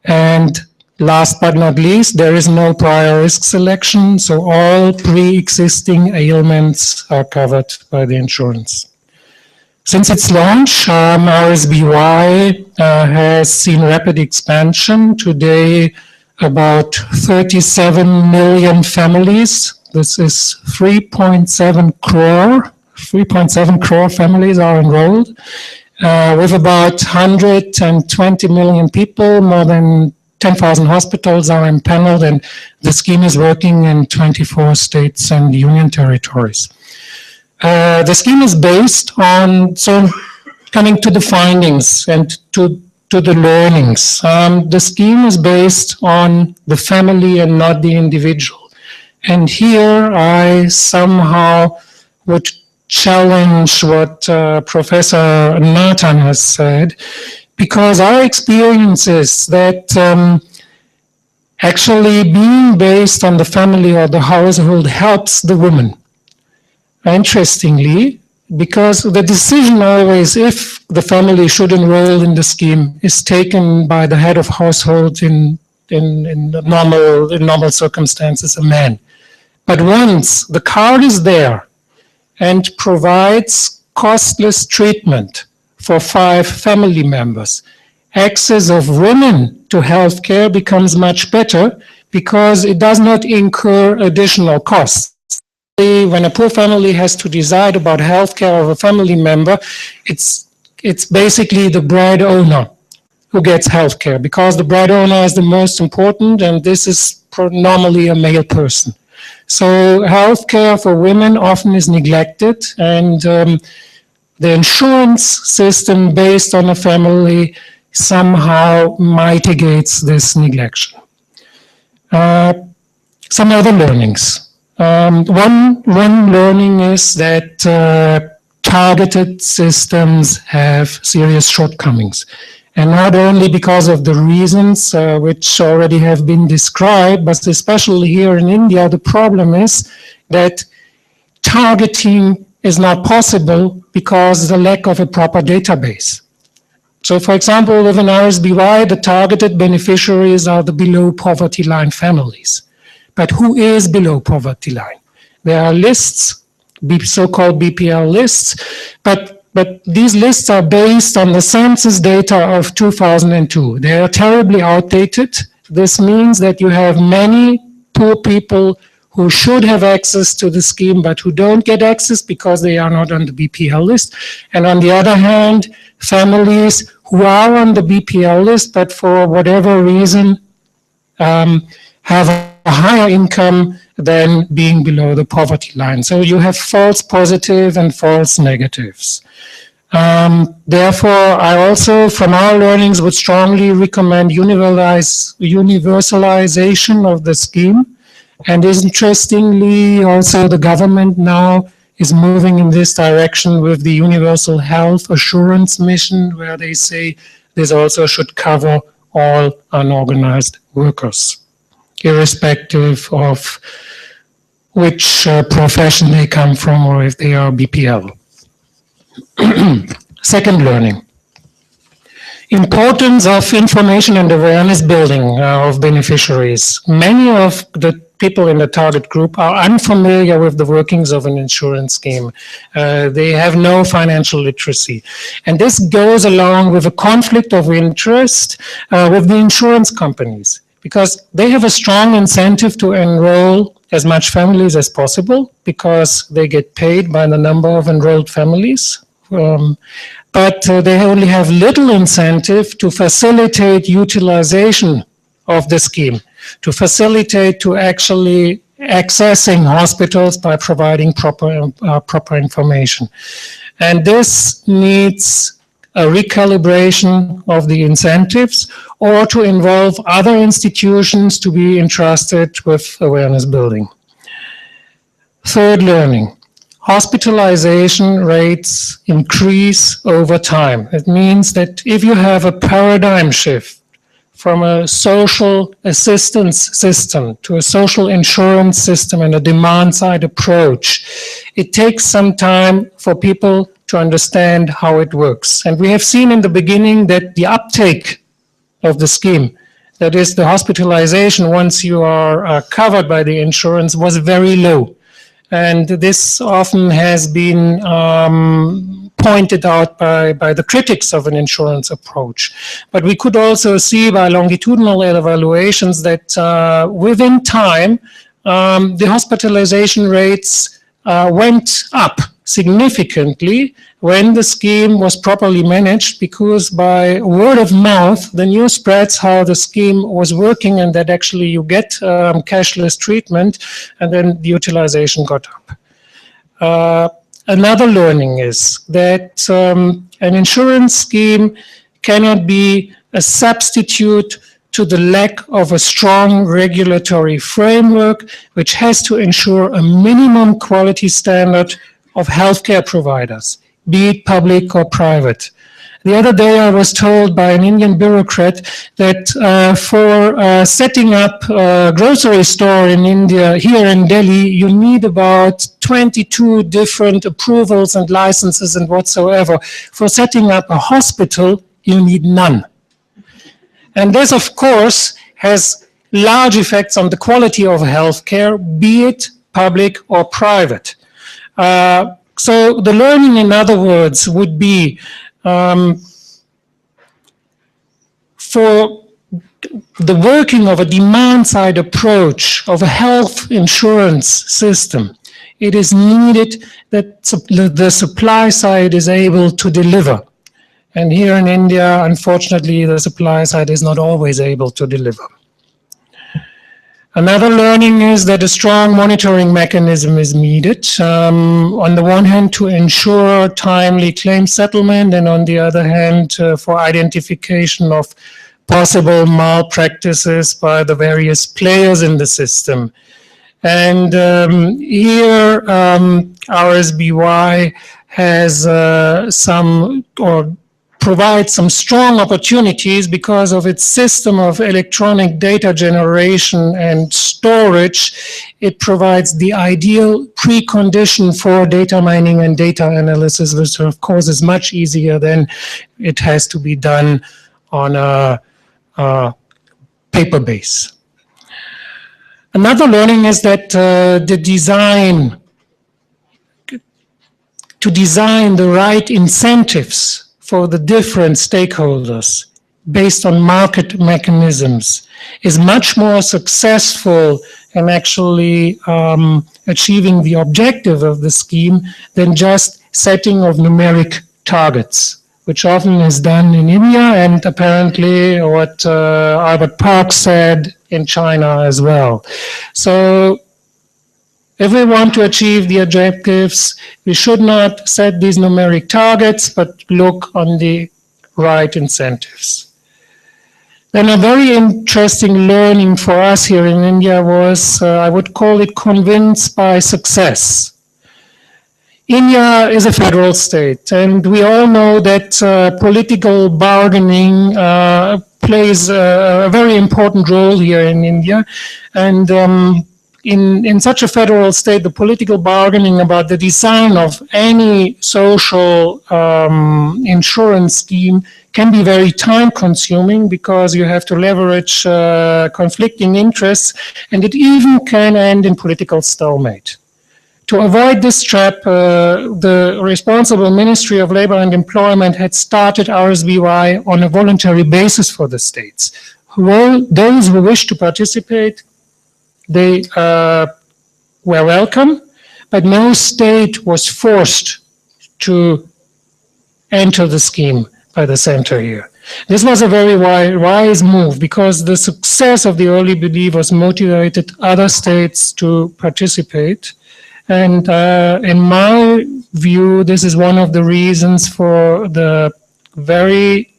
And last but not least, there is no prior risk selection. So all pre-existing ailments are covered by the insurance. Since its launch, RSBY has seen rapid expansion. Today, about 37 million families. This is 3.7 crore families are enrolled, with about 120 million people. More than 10,000 hospitals are empaneled, and the scheme is working in 24 states and union territories. The scheme is based on, so coming to the findings and to the learnings. The scheme is based on the family and not the individual. And here I somehow would challenge what Professor Nathan has said, because our experience is that actually being based on the family or the household helps the woman. Interestingly, because the decision always, if the family should enroll in the scheme, is taken by the head of household in normal circumstances, a man. But once the card is there and provides costless treatment for 5 family members, access of women to healthcare becomes much better because it does not incur additional costs. When a poor family has to decide about healthcare of a family member, it's basically the bride owner who gets healthcare, because the bride owner is the most important, and this is normally a male person. So healthcare for women often is neglected, and the insurance system based on a family somehow mitigates this neglection. Some other learnings. One learning is that targeted systems have serious shortcomings. And not only because of the reasons which already have been described, but especially here in India, the problem is that targeting is not possible because of the lack of a proper database. So, for example, with an RSBY, the targeted beneficiaries are the below poverty line families. But who is below poverty line? There are lists, so-called BPL lists, but these lists are based on the census data of 2002. They are terribly outdated. This means that you have many poor people who should have access to the scheme, but who don't get access because they are not on the BPL list. And on the other hand, families who are on the BPL list, but for whatever reason, have a higher income than being below the poverty line. So you have false positive and false negatives. Therefore, I also, from our learnings, would strongly recommend universalization of the scheme. And interestingly, also the government now is moving in this direction with the Universal Health Assurance Mission, where they say this also should cover all unorganized workers, irrespective of which profession they come from or if they are BPL. Second learning. Importance of information and awareness building of beneficiaries. Many of the people in the target group are unfamiliar with the workings of an insurance scheme. They have no financial literacy. And this goes along with a conflict of interest with the insurance companies, because they have a strong incentive to enroll as much families as possible because they get paid by the number of enrolled families. But they only have little incentive to facilitate utilization of the scheme, to facilitate to actually accessing hospitals by providing proper information. And this needs a recalibration of the incentives, or to involve other institutions to be entrusted with awareness building. Third learning, hospitalization rates increase over time. It means that if you have a paradigm shift from a social assistance system to a social insurance system and a demand-side approach, it takes some time for people to understand how it works. And we have seen in the beginning that the uptake of the scheme, that is the hospitalization once you are covered by the insurance, was very low. And this often has been pointed out by the critics of an insurance approach. But we could also see by longitudinal evaluations that within time, the hospitalization rates went up significantly when the scheme was properly managed, because by word of mouth, the news spreads how the scheme was working and that actually you get cashless treatment, and then the utilization got up. Another learning is that an insurance scheme cannot be a substitute to the lack of a strong regulatory framework, which has to ensure a minimum quality standard of healthcare providers, be it public or private. The other day I was told by an Indian bureaucrat that for setting up a grocery store in India, here in Delhi, you need about 22 different approvals and licenses and whatsoever. For setting up a hospital, you need none. And this, of course, has large effects on the quality of healthcare, be it public or private. So the learning, in other words, would be for the working of a demand-side approach of a health insurance system, it is needed that the supply side is able to deliver. And here in India, unfortunately, the supply side is not always able to deliver. Another learning is that a strong monitoring mechanism is needed. On the one hand, to ensure timely claim settlement, and on the other hand, for identification of possible malpractices by the various players in the system. And here, RSBY has provides some strong opportunities because of its system of electronic data generation and storage. It provides the ideal precondition for data mining and data analysis, which of course is much easier than it has to be done on a paper base. Another learning is that to design the right incentives for the different stakeholders based on market mechanisms is much more successful in actually achieving the objective of the scheme than just setting of numeric targets, which often is done in India and apparently what Albert Park said in China as well. So if we want to achieve the objectives, we should not set these numeric targets, but look on the right incentives. Then a very interesting learning for us here in India was, I would call it convince by success. India is a federal state, and we all know that political bargaining plays a very important role here in India. And in such a federal state, the political bargaining about the design of any social insurance scheme can be very time-consuming because you have to leverage conflicting interests, and it even can end in political stalemate. To avoid this trap, the responsible Ministry of Labor and Employment had started RSBY on a voluntary basis for the states. Those who wish to participate, they were welcome, but no state was forced to enter the scheme by the center here. This was a very wise move because the success of the early believers motivated other states to participate. And in my view, this is one of the reasons for the very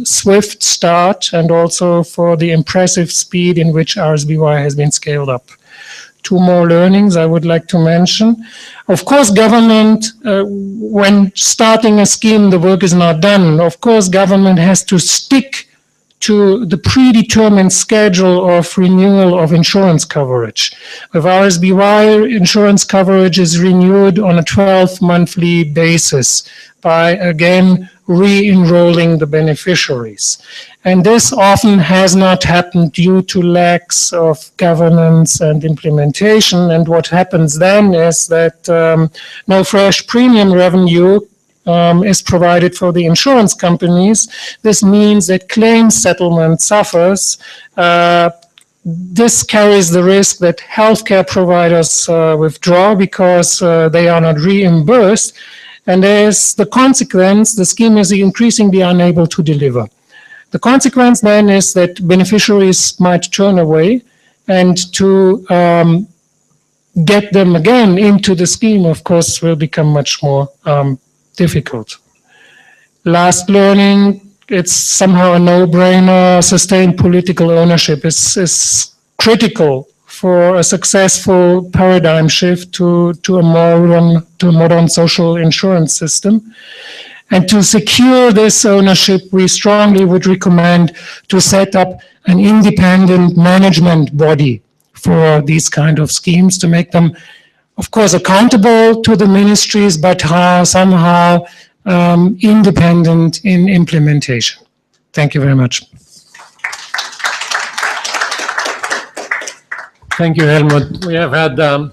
swift start and also for the impressive speed in which RSBY has been scaled up two more learnings I would like to mention. Of course, government, when starting a scheme, the work is not done. Of course, government has to stick to the predetermined schedule of renewal of insurance coverage. With RSBY, insurance coverage is renewed on a 12-monthly basis by, again, re-enrolling the beneficiaries. And this often has not happened due to lacks of governance and implementation. And what happens then is that no fresh premium revenue is provided for the insurance companies. This means that claim settlement suffers. This carries the risk that healthcare providers withdraw because they are not reimbursed. And as the consequence, the scheme is increasingly unable to deliver. The consequence then is that beneficiaries might turn away, and to get them again into the scheme, of course, will become much more difficult. Last learning, it's somehow a no-brainer. Sustained political ownership is critical for a successful paradigm shift to a modern social insurance system. And to secure this ownership, we strongly would recommend to set up an independent management body for these kind of schemes, to make them, of course, accountable to the ministries, but somehow independent in implementation. Thank you very much. Thank you, Helmut. We have had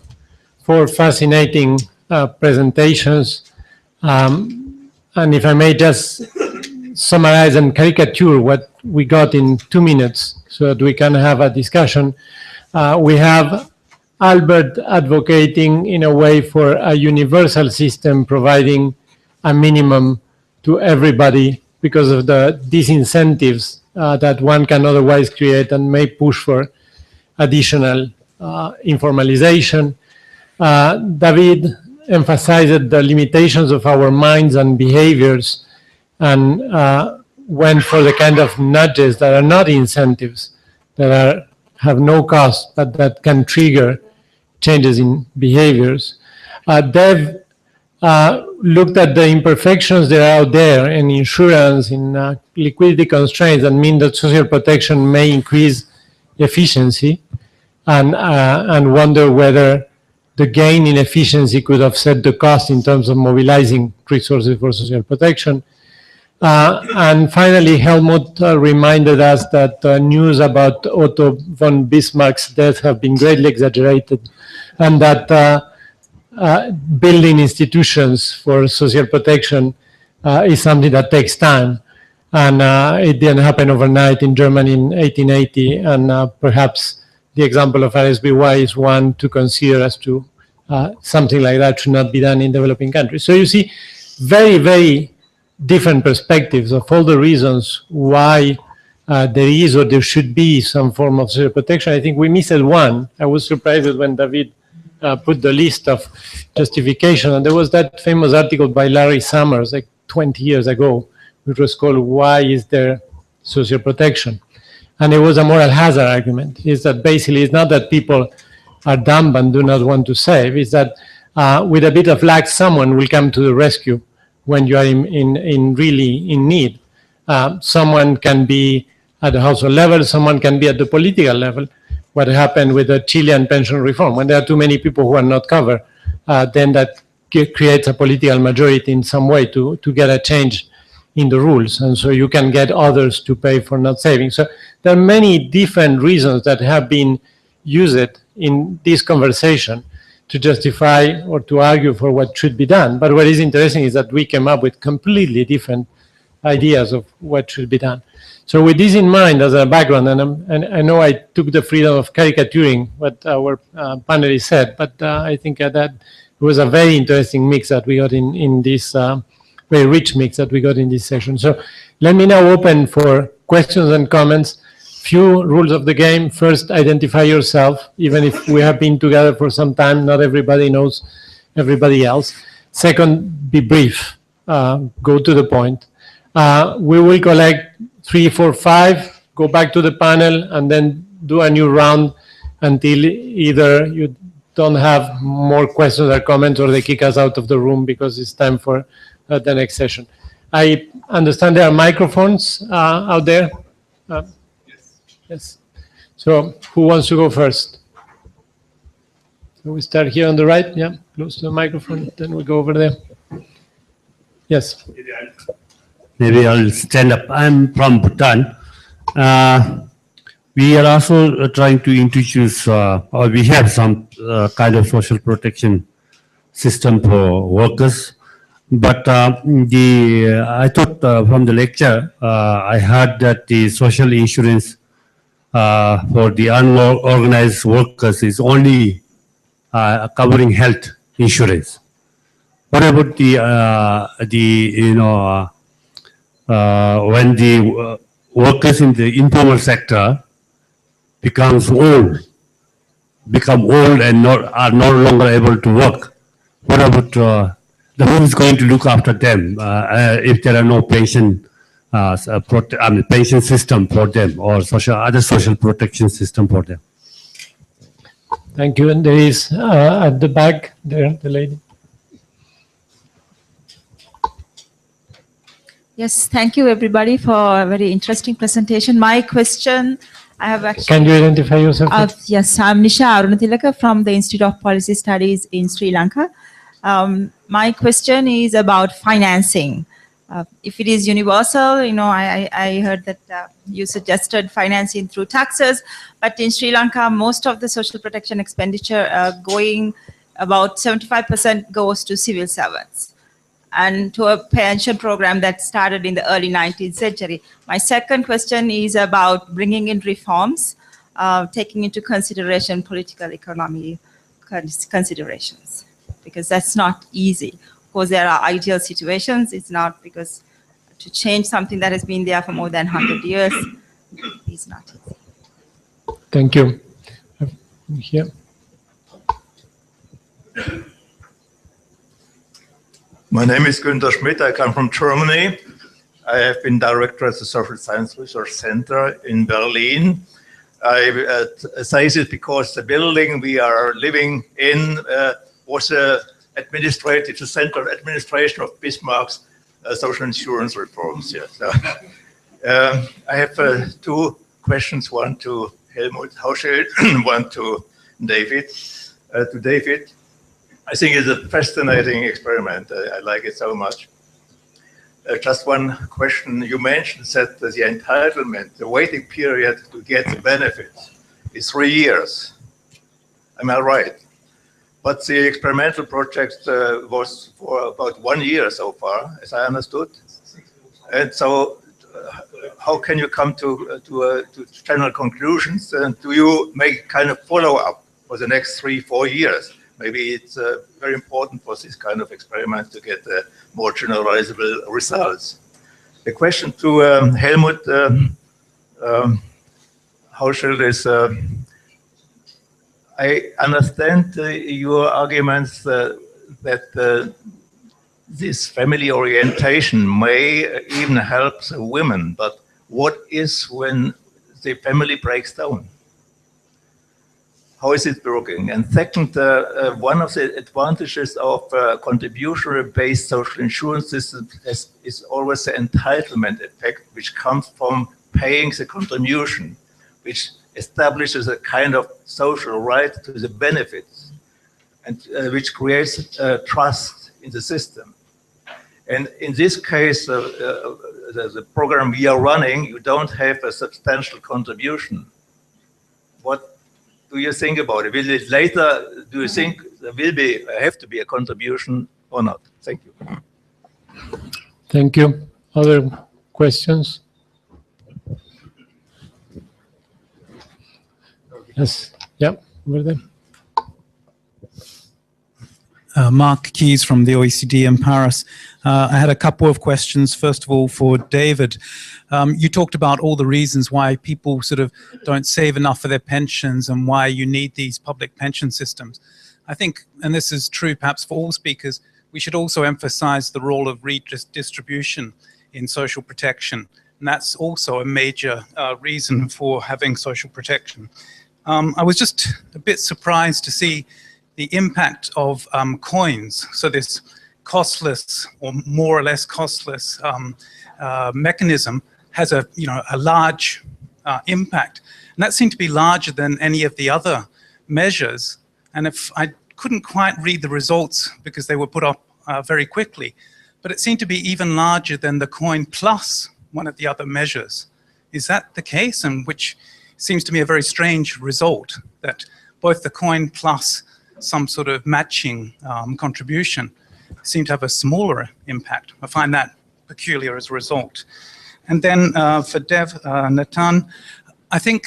4 fascinating presentations. And if I may just summarize and caricature what we got in 2 minutes so that we can have a discussion. We have Albert advocating in a way for a universal system providing a minimum to everybody because of the disincentives that one can otherwise create and may push for additional informalization. David emphasized the limitations of our minds and behaviors and went for the kind of nudges that are not incentives, that have no cost, but that can trigger changes in behaviors. Dev looked at the imperfections that are out there in insurance, in liquidity constraints, that mean that social protection may increase efficiency, and wonder whether the gain in efficiency could offset the cost in terms of mobilizing resources for social protection. And finally, Helmut reminded us that news about Otto von Bismarck's death have been greatly exaggerated, and that building institutions for social protection is something that takes time. And it didn't happen overnight in Germany in 1880, and perhaps the example of RSBY is one to consider as to something like that should not be done in developing countries. So you see very, very different perspectives of all the reasons why there is or there should be some form of social protection. I think we missed one. I was surprised when David put the list of justification, and there was that famous article by Larry Summers like 20 years ago, which was called "Why is there social protection?" And it was a moral hazard argument. Is that basically it's not that people are dumb and do not want to save, it's that with a bit of luck, someone will come to the rescue when you are really in need. Someone can be at the household level, someone can be at the political level. What happened with the Chilean pension reform, when there are too many people who are not covered, then that creates a political majority in some way to get a change in the rules, and so you can get others to pay for not saving. So there are many different reasons that have been used in this conversation to justify or to argue for what should be done. But what is interesting is that we came up with completely different ideas of what should be done. So with this in mind as a background, and I know I took the freedom of caricaturing what our panelists said, but I think that it was a very interesting mix that we got in this very rich mix that we got in this session. So let me now open for questions and comments. Few rules of the game. First, identify yourself. Even if we have been together for some time, not everybody knows everybody else. Second, be brief. Go to the point. We will collect 3, 4, 5, go back to the panel, and then do a new round until either you don't have more questions or comments or they kick us out of the room because it's time for the next session. I understand there are microphones out there. Yes. So who wants to go first? So we start here on the right, yeah, close to the microphone, then we go over there. Yes. Maybe I'll stand up. I'm from Bhutan. We are also trying to introduce, or we have some kind of social protection system for workers. But I thought from the lecture, I heard that the social insurance for the unorganized workers is only covering health insurance. What about when the workers in the informal sector become old and are no longer able to work? What about who is going to look after them if there are no pension system for them or other social protection system for them? Thank you. And there is at the back there, the lady. Yes, thank you everybody for a very interesting presentation. My question, I have actually... Can you identify yourself? Yes, I'm Nisha Arunatilaka from the Institute of Policy Studies in Sri Lanka. My question is about financing. If it is universal, I heard that you suggested financing through taxes, but in Sri Lanka, most of the social protection expenditure going about 75% goes to civil servants and to a pension program that started in the early 19th century. My second question is about bringing in reforms, taking into consideration political economy considerations, because that's not easy. Of course, there are ideal situations. It's not, because to change something that has been there for more than 100 years is not easy. Thank you. Here. My name is Günter Schmidt. I come from Germany. I have been director at the Social Science Research Center in Berlin. I say this because the building we are living in was the central administration of Bismarck's social insurance reforms. Yes. So, I have two questions, one to Helmut Hauschild, one to David. David, I think it's a fascinating experiment. I like it so much. Just one question. You mentioned that the entitlement, the waiting period to get the benefits is 3 years. Am I right? But the experimental project was for about 1 year so far, as I understood. And so how can you come to general conclusions? And do you make kind of follow-up for the next 3-4 years? Maybe it's very important for this kind of experiment to get more generalizable results. The question to Helmut Hauschild is, I understand your arguments that this family orientation may even help the women, but what is when the family breaks down? How is it working? And second, one of the advantages of contribution-based social insurance systems is always the entitlement effect, which comes from paying the contribution, which establishes a kind of social right to the benefits, and which creates trust in the system. And in this case, the program we are running, you don't have a substantial contribution. What do you think about it? Will it later, do you think there will have to be a contribution or not? Thank you. Thank you. Other questions? Yes. Yeah, over there. Mark Keys from the OECD in Paris. I had a couple of questions. First of all, for David. You talked about all the reasons why people sort of don't save enough for their pensions and why you need these public pension systems. I think, and this is true perhaps for all speakers, we should also emphasize the role of redistribution in social protection. And that's also a major reason for having social protection. I was just a bit surprised to see the impact of coins. So this costless or more or less costless mechanism has a large impact, and that seemed to be larger than any of the other measures. And if I couldn't quite read the results because they were put up very quickly, but it seemed to be even larger than the coin plus one of the other measures. Is that the case? And which seems to me a very strange result, that both the coin plus some sort of matching contribution seem to have a smaller impact. I find that peculiar as a result. And then for Nathan, I think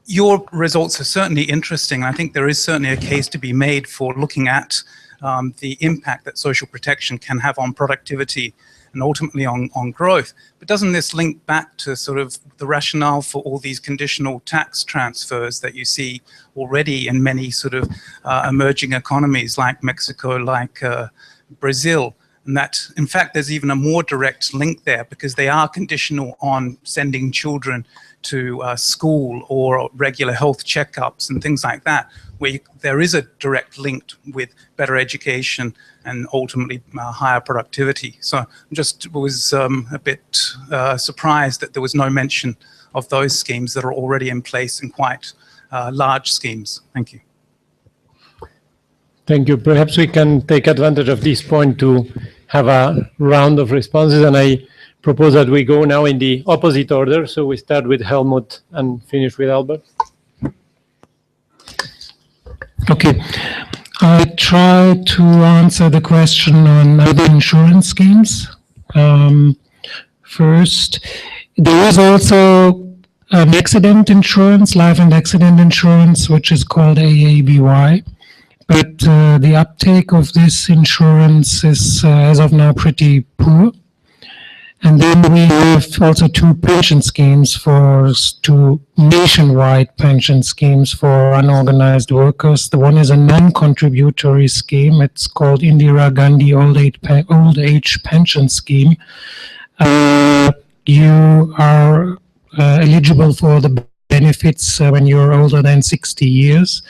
your results are certainly interesting. I think there is certainly a case to be made for looking at the impact that social protection can have on productivity and ultimately on growth. But doesn't this link back to sort of the rationale for all these conditional tax transfers that you see already in many sort of emerging economies like Mexico, like Brazil? And that, in fact, there's even a more direct link there because they are conditional on sending children to school or regular health checkups and things like that, where there is a direct link with better education and ultimately higher productivity. So I just was a bit surprised that there was no mention of those schemes that are already in place and quite large schemes. Thank you. Thank you. Perhaps we can take advantage of this point to have a round of responses, and I propose that we go now in the opposite order. So we start with Helmut and finish with Albert. Okay. I try to answer the question on other insurance schemes. First, there is also an accident insurance, life and accident insurance, which is called AABY. But the uptake of this insurance is, as of now, pretty poor. And then we have also two nationwide pension schemes for unorganized workers. The one is a non-contributory scheme. It's called Indira Gandhi Old Age Pension Scheme. You are eligible for the benefits when you're older than 60 years,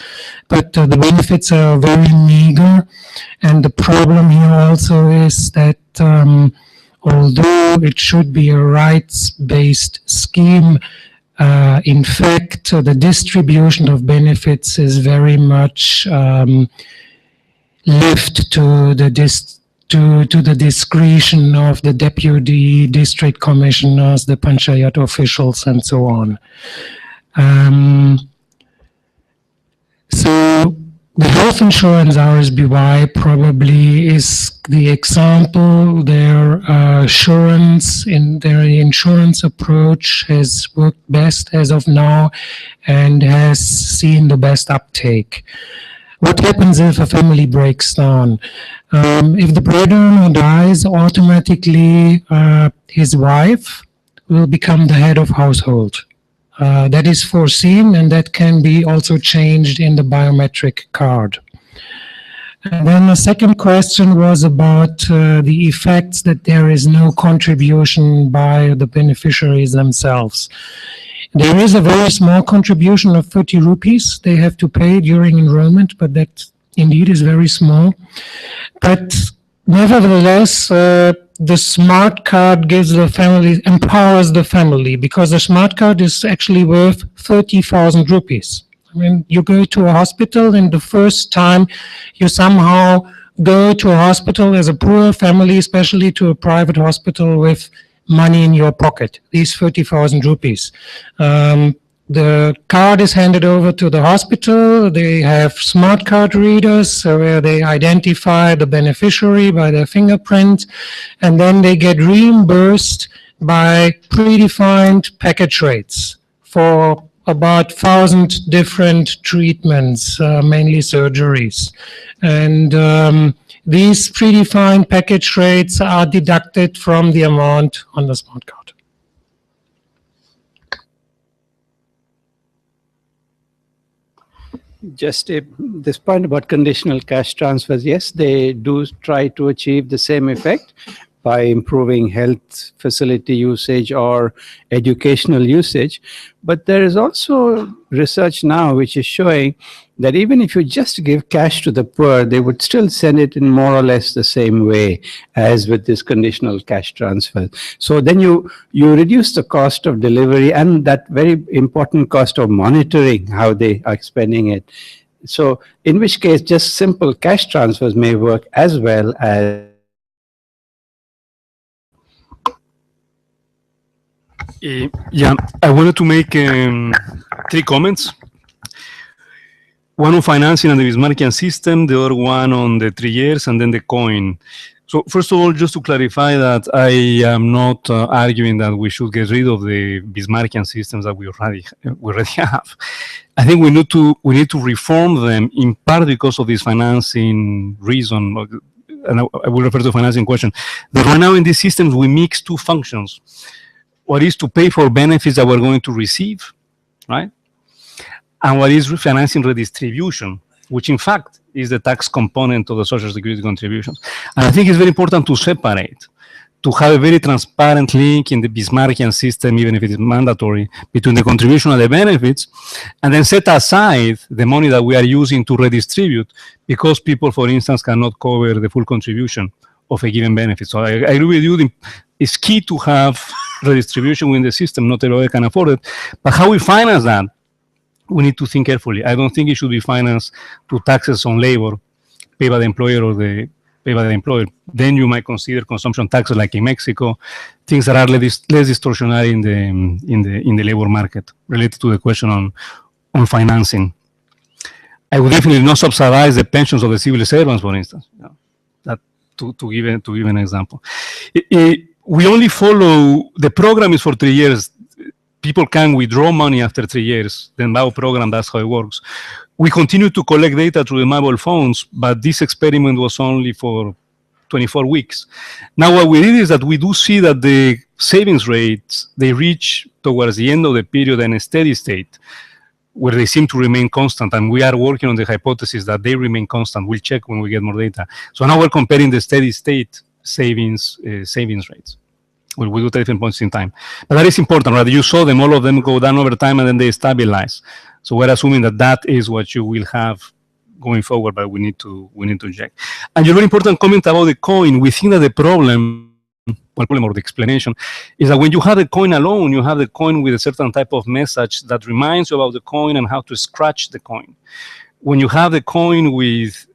but the benefits are very meager. And the problem here also is that although it should be a rights-based scheme, in fact, the distribution of benefits is very much left to the discretion of the deputy district commissioners, the panchayat officials, and so on. So the health insurance RSBY probably is the example. Their insurance approach has worked best as of now and has seen the best uptake. What happens if a family breaks down? If the breadwinner dies, automatically his wife will become the head of household. That is foreseen, and that can be also changed in the biometric card. And then the second question was about the effects that there is no contribution by the beneficiaries themselves. There is a very small contribution of 30 rupees they have to pay during enrollment, but that indeed is very small. But nevertheless, the smart card empowers the family, because the smart card is actually worth 30,000 rupees. I mean, you go to a hospital, and the first time you somehow go to a hospital as a poor family, especially to a private hospital with money in your pocket, these 30,000 rupees. The card is handed over to the hospital. They have smart card readers where they identify the beneficiary by their fingerprint, and then they get reimbursed by predefined package rates for about 1,000 different treatments, mainly surgeries. And these predefined package rates are deducted from the amount on the smart card. Just this point about conditional cash transfers, yes, they do try to achieve the same effect, by improving health facility usage or educational usage. But there is also research now which is showing that even if you just give cash to the poor, they would still send it in more or less the same way as with this conditional cash transfer. So then you reduce the cost of delivery and that very important cost of monitoring how they are spending it. So in which case, just simple cash transfers may work as well as Yeah, I wanted to make 3 comments. One on financing and the Bismarckian system, the other one on the 3 years, and then the coin. So first of all, just to clarify that I am not arguing that we should get rid of the Bismarckian systems that we already have. I think we need to reform them in part because of this financing reason, and I will refer to the financing question. But right now in these systems, we mix 2 functions. What is to pay for benefits that we're going to receive, right? And what is financing redistribution, which in fact is the tax component of the Social Security contributions. And I think it's very important to separate, to have a very transparent link in the Bismarckian system, even if it is mandatory, between the contribution and the benefits, and then set aside the money that we are using to redistribute because people, for instance, cannot cover the full contribution of a given benefit. So I agree with you, it's key to have redistribution within the system, not everybody can afford it, but how we finance that, we need to think carefully. I don't think it should be financed through taxes on labor, paid by the employer or paid by the employer. Then you might consider consumption taxes like in Mexico, things that are less distortionary in the labor market related to the question on financing. I would definitely not subsidize the pensions of the civil servants, for instance. You know, that to give an example. We only follow, the program is for 3 years. People can withdraw money after 3 years. The MABO program, that's how it works. We continue to collect data through the mobile phones, but this experiment was only for 24 weeks. Now what we did is that we do see that the savings rates, they reach towards the end of the period in a steady state, where they seem to remain constant, and we are working on the hypothesis that they remain constant. We'll check when we get more data. So now we're comparing the steady state savings rates. Well, we do at different points in time. But that is important, right? You saw them, all of them go down over time and then they stabilize. So we're assuming that that is what you will have going forward, but we need to check. And your very important comment about the coin, we think that the problem or the explanation is that when you have the coin alone, you have the coin with a certain type of message that reminds you about the coin and how to scratch the coin. When you have the coin with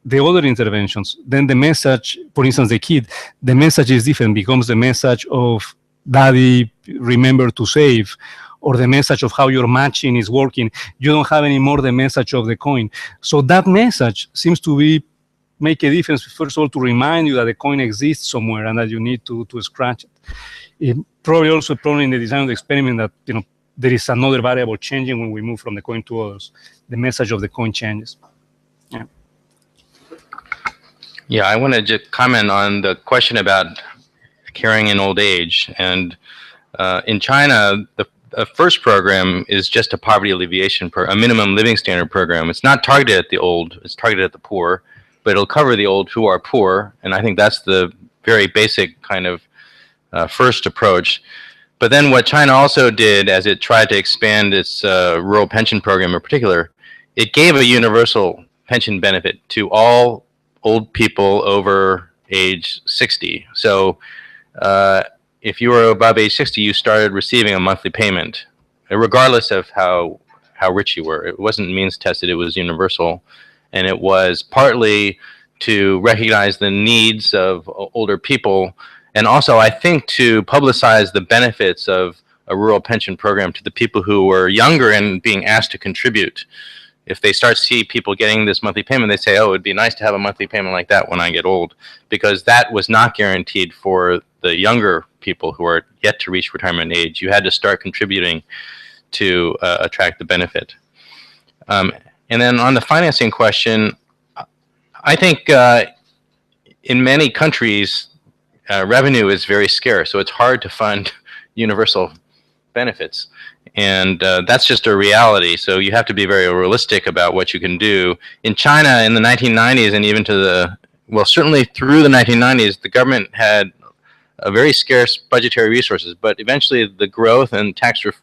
the other interventions, then the message, for instance, the kid, the message is different, becomes the message of daddy, remember to save, or the message of how your matching is working. You don't have anymore the message of the coin. So that message seems to make a difference, first of all, to remind you that the coin exists somewhere and that you need to scratch it. It probably also a problem in the design of the experiment that, you know, there is another variable changing when we move from the coin to others. The message of the coin changes. Yeah. Yeah, I want to just comment on the question about caring in old age. And in China, the first program is just a poverty alleviation a minimum living standard program. It's not targeted at the old, it's targeted at the poor, but it'll cover the old who are poor. And I think that's the very basic kind of first approach. But then what China also did as it tried to expand its rural pension program in particular, it gave a universal pension benefit to all old people over age 60. So if you were above age 60, you started receiving a monthly payment, regardless of how rich you were. It wasn't means tested, it was universal. And it was partly to recognize the needs of older people, and also I think to publicize the benefits of a rural pension program to the people who were younger and being asked to contribute. If they start to see people getting this monthly payment, they say, oh, it'd be nice to have a monthly payment like that when I get old, because that was not guaranteed for the younger people who are yet to reach retirement age. You had to start contributing to attract the benefit. And then on the financing question, I think in many countries, revenue is very scarce, so it's hard to fund universal benefits. And that's just a reality. So you have to be very realistic about what you can do. In China in the 1990s and even to well, certainly through the 1990s, the government had very scarce budgetary resources. But eventually, the growth and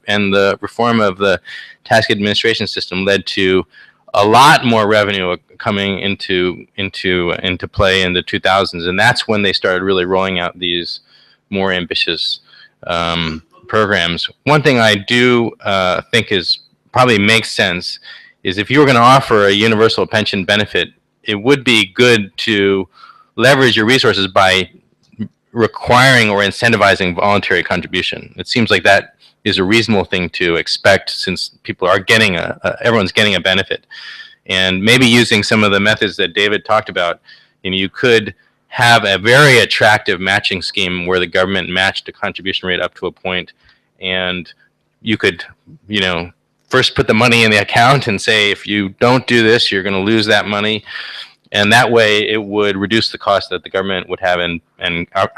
and the reform of the tax administration system led to a lot more revenue coming into play in the 2000s, and that's when they started really rolling out these more ambitious programs. One thing I do think is probably makes sense is if you were going to offer a universal pension benefit, it would be good to leverage your resources by requiring or incentivizing voluntary contribution. It seems like that is a reasonable thing to expect since people are getting everyone's getting a benefit. And maybe using some of the methods that David talked about, you could have a very attractive matching scheme where the government matched a contribution rate up to a point, and you could, first put the money in the account and say, if you don't do this, you're going to lose that money. And that way it would reduce the cost that the government would have and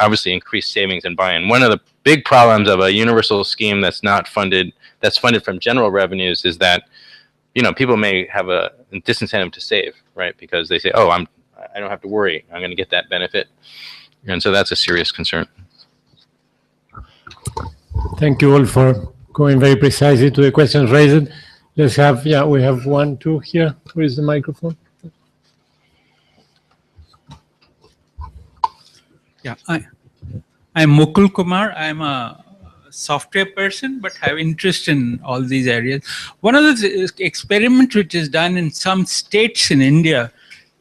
obviously increase savings and buy-in. One of the big problems of a universal scheme that's not funded, that's funded from general revenues, is that, people may have a disincentive to save, right? Because they say, oh, I don't have to worry, I'm going to get that benefit. And so that's a serious concern. Thank you all for going very precisely to the questions raised. Let's have, we have 1, 2 here. Where is the microphone? Yeah, I'm Mukul Kumar. I'm a software person, but have interest in all these areas. One of the experiments which is done in some states in India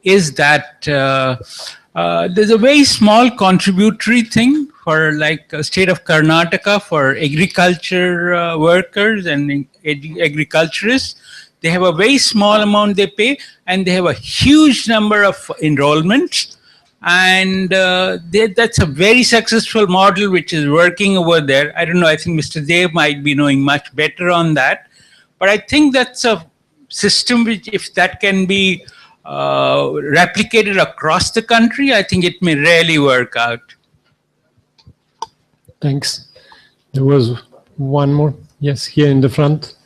is that there's a very small contributory thing for like a state of Karnataka for agriculture workers and agriculturists. They have a very small amount they pay, and they have a huge number of enrollments. And that's a very successful model which is working over there. I don't know, I think Mr. Dev might be knowing much better on that. But I think that's a system which, if that can be replicated across the country, I think it may really work out. Thanks. There was one more. Yes, here in the front.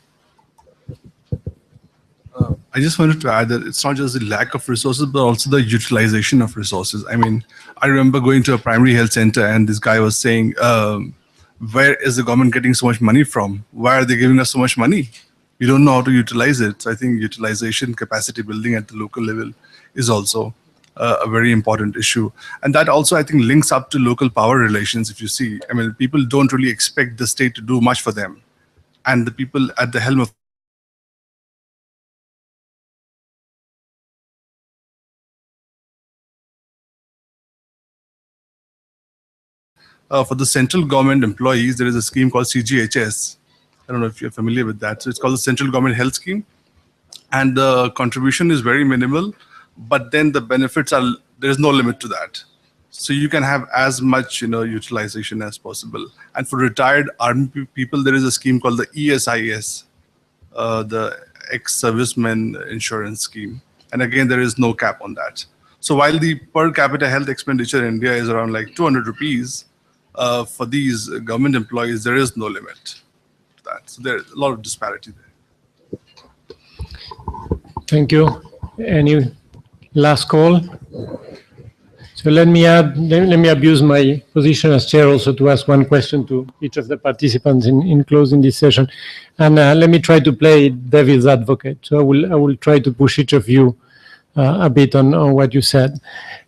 I just wanted to add that it's not just the lack of resources, but also the utilization of resources. I mean, I remember going to a primary health center and this guy was saying, where is the government getting so much money from? Why are they giving us so much money? We don't know how to utilize it. So I think utilization, capacity building at the local level is also a very important issue. And that also, I think, links up to local power relations. If you see, I mean, people don't really expect the state to do much for them. And the people at the helm of for the central government employees, there is a scheme called CGHS. I don't know if you're familiar with that. So it's called the Central Government Health Scheme. And the contribution is very minimal, but then the benefits are, there is no limit to that. So you can have as much utilization as possible. And for retired army people, there is a scheme called the ESIS, the ex-servicemen insurance scheme. And again, there is no cap on that. So while the per capita health expenditure in India is around like 200 rupees, for these government employees, there is no limit to that. So there's a lot of disparity there. Thank you. Any last call? So let me abuse my position as chair also to ask one question to each of the participants in closing this session. And let me try to play devil's advocate. So I will try to push each of you a bit on what you said.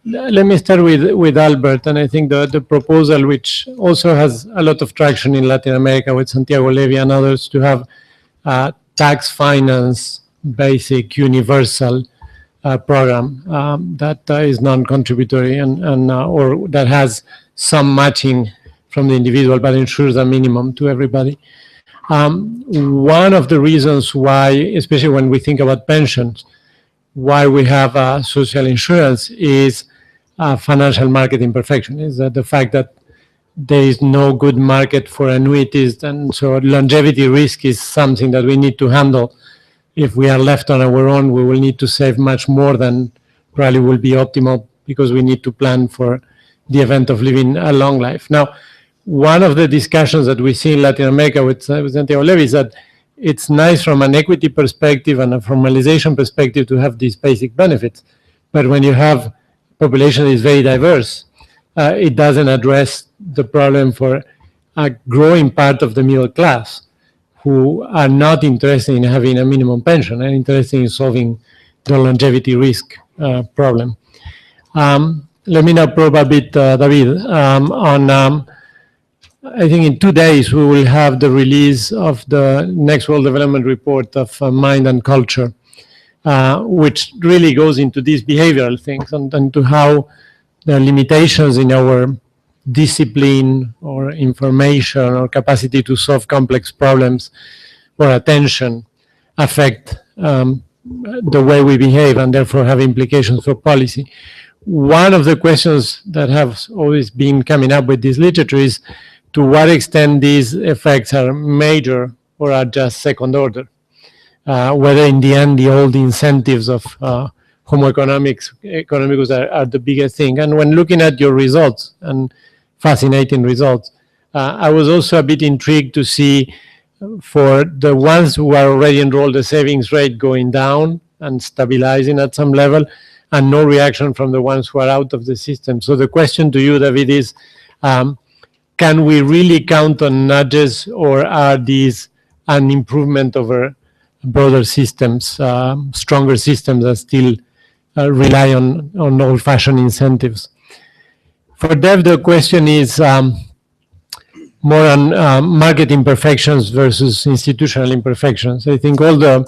Let me start with Albert, and I think the proposal, which also has a lot of traction in Latin America with Santiago Levy and others, to have tax finance basic universal program that is non-contributory and or that has some matching from the individual but ensures a minimum to everybody. One of the reasons why, especially when we think about pensions, why we have social insurance is financial market imperfection, is that the fact that there is no good market for annuities, and so longevity risk is something that we need to handle. If we are left on our own, we will need to save much more than probably will be optimal, because we need to plan for the event of living a long life. Now, one of the discussions that we see in Latin America with Santiago Levy is that it's nice from an equity perspective and a formalization perspective to have these basic benefits. But when you have a population that is very diverse, it doesn't address the problem for a growing part of the middle class who are not interested in having a minimum pension and interested in solving the longevity risk problem. Let me now probe a bit, David, I think in 2 days we will have the release of the next World Development Report of Mind and Culture, which really goes into these behavioral things and to how the limitations in our discipline or information or capacity to solve complex problems or attention affect the way we behave and therefore have implications for policy. One of the questions that have always been coming up with this literature is to what extent these effects are major or are just second order. Whether in the end the old incentives of Homo economicus are the biggest thing. And when looking at your results, and fascinating results, I was also a bit intrigued to see for the ones who are already enrolled, the savings rate going down and stabilizing at some level, and no reaction from the ones who are out of the system. So the question to you, David, is can we really count on nudges, or are these an improvement over broader systems, stronger systems that still rely on old-fashioned incentives? For Dev, the question is more on market imperfections versus institutional imperfections. I think all the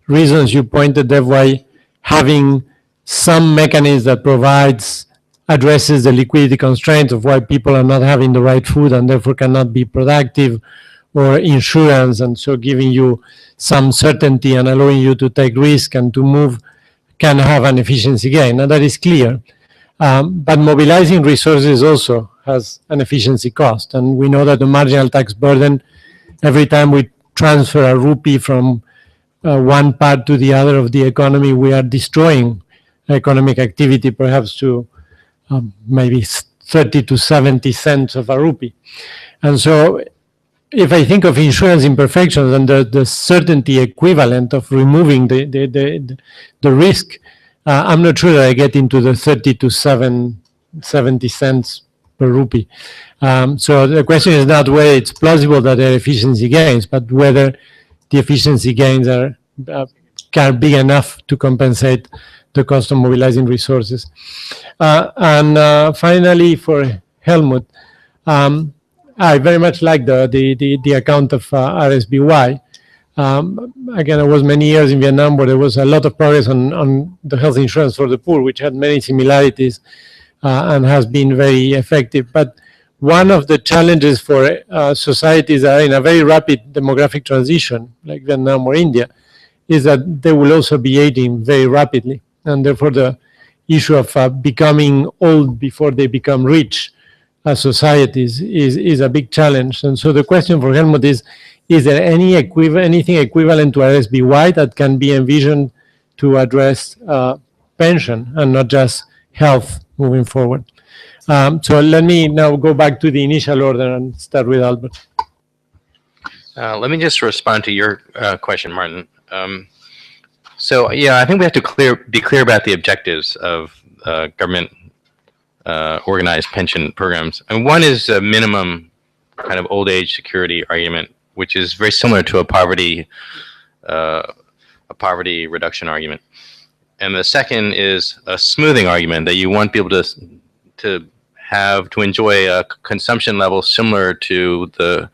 reasons you pointed, Dev, why having some mechanism that addresses the liquidity constraints of why people are not having the right food and therefore cannot be productive, or insurance, and so giving you some certainty and allowing you to take risk and to move, can have an efficiency gain, and that is clear. But mobilizing resources also has an efficiency cost, and we know that the marginal tax burden, every time we transfer a rupee from one part to the other of the economy, we are destroying economic activity, perhaps to maybe 30 to 70 cents of a rupee. And so if I think of insurance imperfections and the certainty equivalent of removing the risk, I'm not sure that I get into the 30 to 70 cents per rupee. So the question is not whether it's plausible that there are efficiency gains, but whether the efficiency gains are big enough to compensate the cost of mobilizing resources. And finally, for Helmut, I very much like the account of RSBY. Again, I was many years in Vietnam where there was a lot of progress on the health insurance for the poor, which had many similarities and has been very effective. But one of the challenges for societies that are in a very rapid demographic transition, like Vietnam or India, is that they will also be aging very rapidly. And therefore, the issue of becoming old before they become rich as societies is a big challenge. And so the question for Helmut is there anything equivalent to RSBY that can be envisioned to address pension and not just health moving forward? So let me now go back to the initial order and start with Albert. Let me just respond to your question, Martin. So yeah, I think we have to be clear about the objectives of government organized pension programs. And one is a minimum kind of old age security argument, which is very similar to a poverty reduction argument. And the second is a smoothing argument, that you want people to enjoy a consumption level similar to the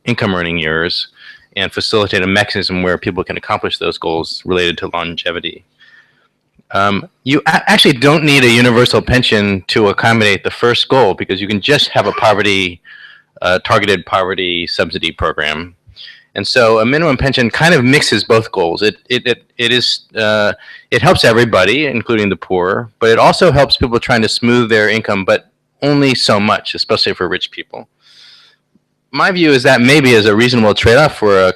income earning years, and facilitate a mechanism where people can accomplish those goals related to longevity. You actually don't need a universal pension to accommodate the first goal, because you can just have a targeted poverty subsidy program. And so a minimum pension kind of mixes both goals. It helps everybody, including the poor, but it also helps people trying to smooth their income, but only so much, especially for rich people. My view is that maybe is a reasonable trade-off for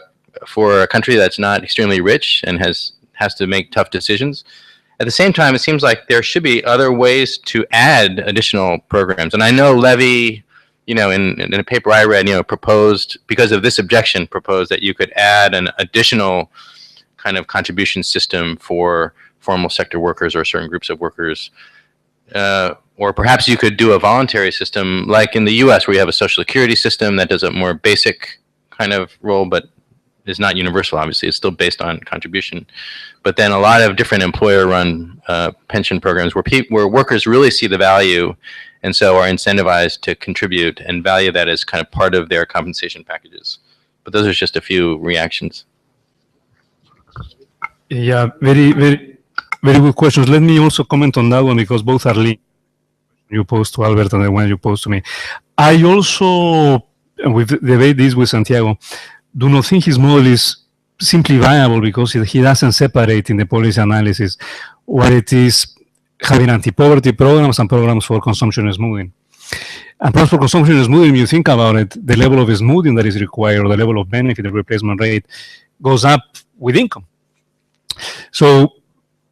a country that's not extremely rich and has to make tough decisions. At the same time, it seems like there should be other ways to add additional programs. And I know Levy, in a paper I read, proposed, because of this objection, proposed that you could add an additional kind of contribution system for formal sector workers or certain groups of workers or perhaps you could do a voluntary system like in the US where you have a social security system that does a more basic kind of role, but is not universal, obviously. It's still based on contribution. But then a lot of different employer-run pension programs where workers really see the value and so are incentivized to contribute and value that as kind of part of their compensation packages. But those are just a few reactions. Yeah, very good questions. Let me also comment on that one because both are linked. You posed to Albert and the one you posed to me. I also, with debate this with Santiago, do not think his model is simply viable because he doesn't separate in the policy analysis what it is having anti-poverty programs and programs for consumption smoothing. And perhaps for consumption smoothing, you think about it, the level of smoothing that is required, or the level of benefit, the replacement rate, goes up with income. So,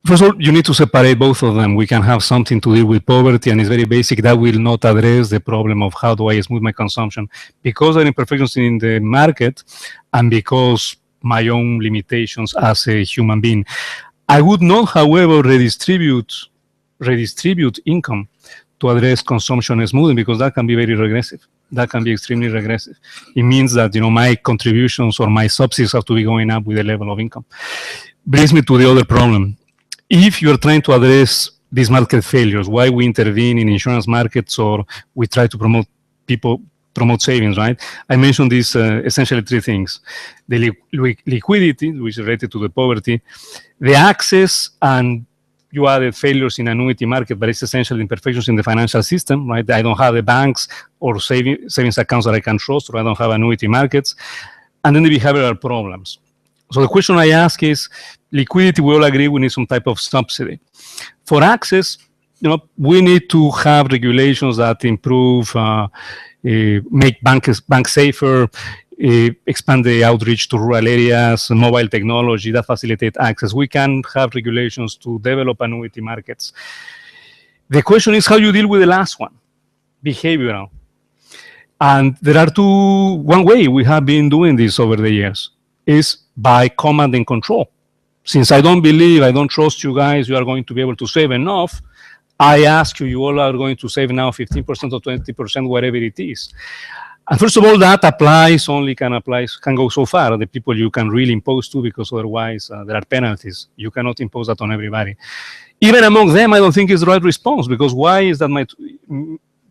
first of all, you need to separate both of them. We can have something to deal with poverty, and it's very basic. That will not address the problem of how do I smooth my consumption because there are imperfections in the market and because my own limitations as a human being. I would not, however, redistribute income to address consumption smoothing because that can be very regressive. That can be extremely regressive. It means that my contributions or my subsidies have to be going up with the level of income. Brings me to the other problem. If you're trying to address these market failures, why we intervene in insurance markets or we try to promote savings, right? I mentioned these essentially three things. The liquidity, which is related to the poverty, the access, and you added failures in annuity market, but it's essentially imperfections in the financial system, right? I don't have the banks or savings accounts that I can trust, or I don't have annuity markets. And then the behavioral problems. So the question I ask is, liquidity, we all agree we need some type of subsidy. For access, we need to have regulations that improve, make banks safer, expand the outreach to rural areas, mobile technology that facilitate access. We can have regulations to develop annuity markets. The question is how you deal with the last one, behavioral. And there are one way we have been doing this over the years is by command and control. Since I don't trust you guys, you are going to be able to save enough, I ask you, you all are going to save now 15% or 20%, whatever it is. And first of all, that can go so far, the people you can really impose to, because otherwise there are penalties. You cannot impose that on everybody. Even among them, I don't think it's the right response, because why is that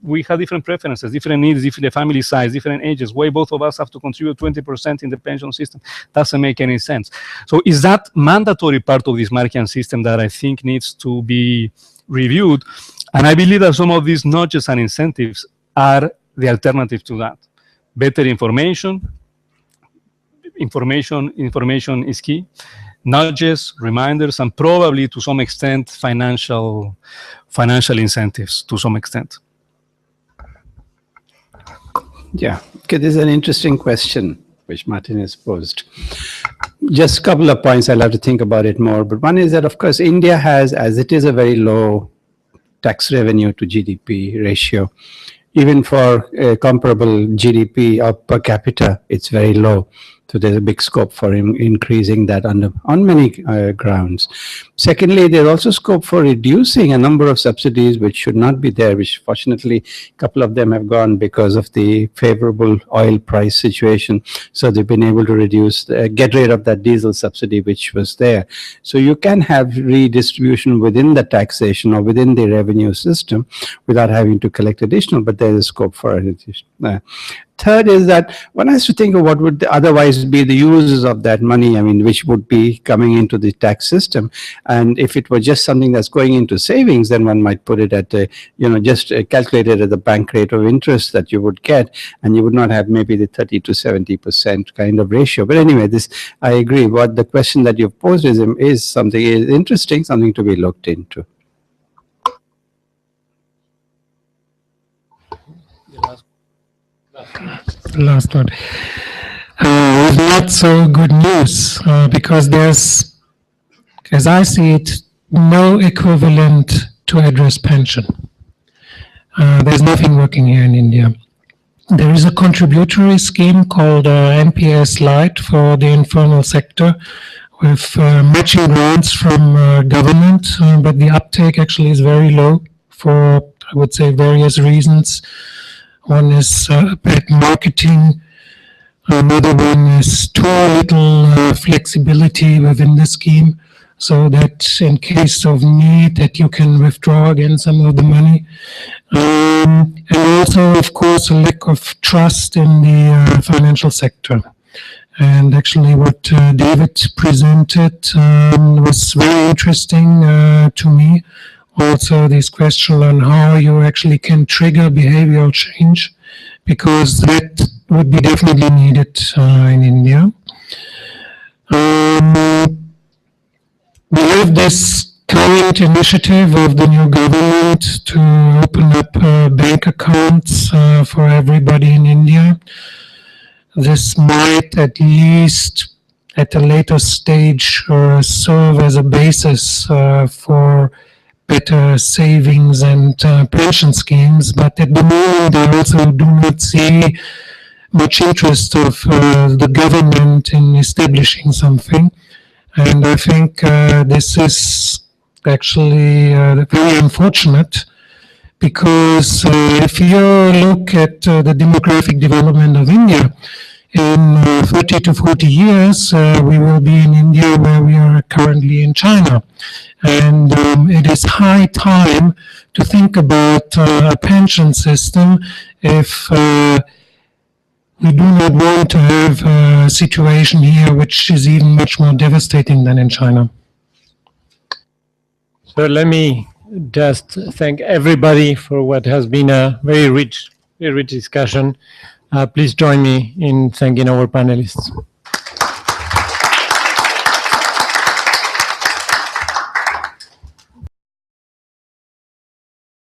we have different preferences, different needs, different family size, different ages. Why both of us have to contribute 20% in the pension system? Doesn't make any sense. So is that mandatory part of this Markian system that I think needs to be reviewed? And I believe that some of these nudges and incentives are the alternative to that. Better information is key. Nudges, reminders, and probably to some extent financial incentives to some extent. Yeah, okay, this is an interesting question which Martin has posed. Just a couple of points, I'll have to think about it more. But one is that, of course, India has, as it is a very low tax revenue to GDP ratio, even for comparable GDP per capita, it's very low. So there's a big scope for increasing that on many grounds. Secondly, there's also scope for reducing a number of subsidies which should not be there, which fortunately a couple of them have gone because of the favorable oil price situation. So they've been able to get rid of that diesel subsidy which was there. So you can have redistribution within the taxation or within the revenue system without having to collect additional, but there is scope for it. Third is that one has to think of what would otherwise be the uses of that money, which would be coming into the tax system. And if it were just something that's going into savings, then one might put it at, just calculated at the bank rate of interest that you would get, and you would not have maybe the 30 to 70% kind of ratio. But anyway, I agree. What the question that you've posed is something interesting, something to be looked into. Last one. With not so good news because there's, as I see it, no equivalent to address pension. There's nothing working here in India. There is a contributory scheme called NPS Lite for the informal sector with matching grants from government, but the uptake actually is very low for, I would say, various reasons. One is bad marketing. Another one is too little flexibility within the scheme, so that in case of need that you can withdraw again some of the money. And also, of course, a lack of trust in the financial sector. And actually what David presented was very interesting to me. Also, this question on how you actually can trigger behavioral change, because that would be definitely needed in India. We have this current initiative of the new government to open up bank accounts for everybody in India. This might, at least at a later stage, serve as a basis for better savings and pension schemes. But at the moment, I also do not see much interest of the government in establishing something. And I think this is actually very unfortunate, because if you look at the demographic development of India, in 30 to 40 years, we will be in India where we are currently in China. And it is high time to think about a pension system if we do not want to have a situation here which is even much more devastating than in China. So let me just thank everybody for what has been a very rich discussion. Please join me in thanking our panelists.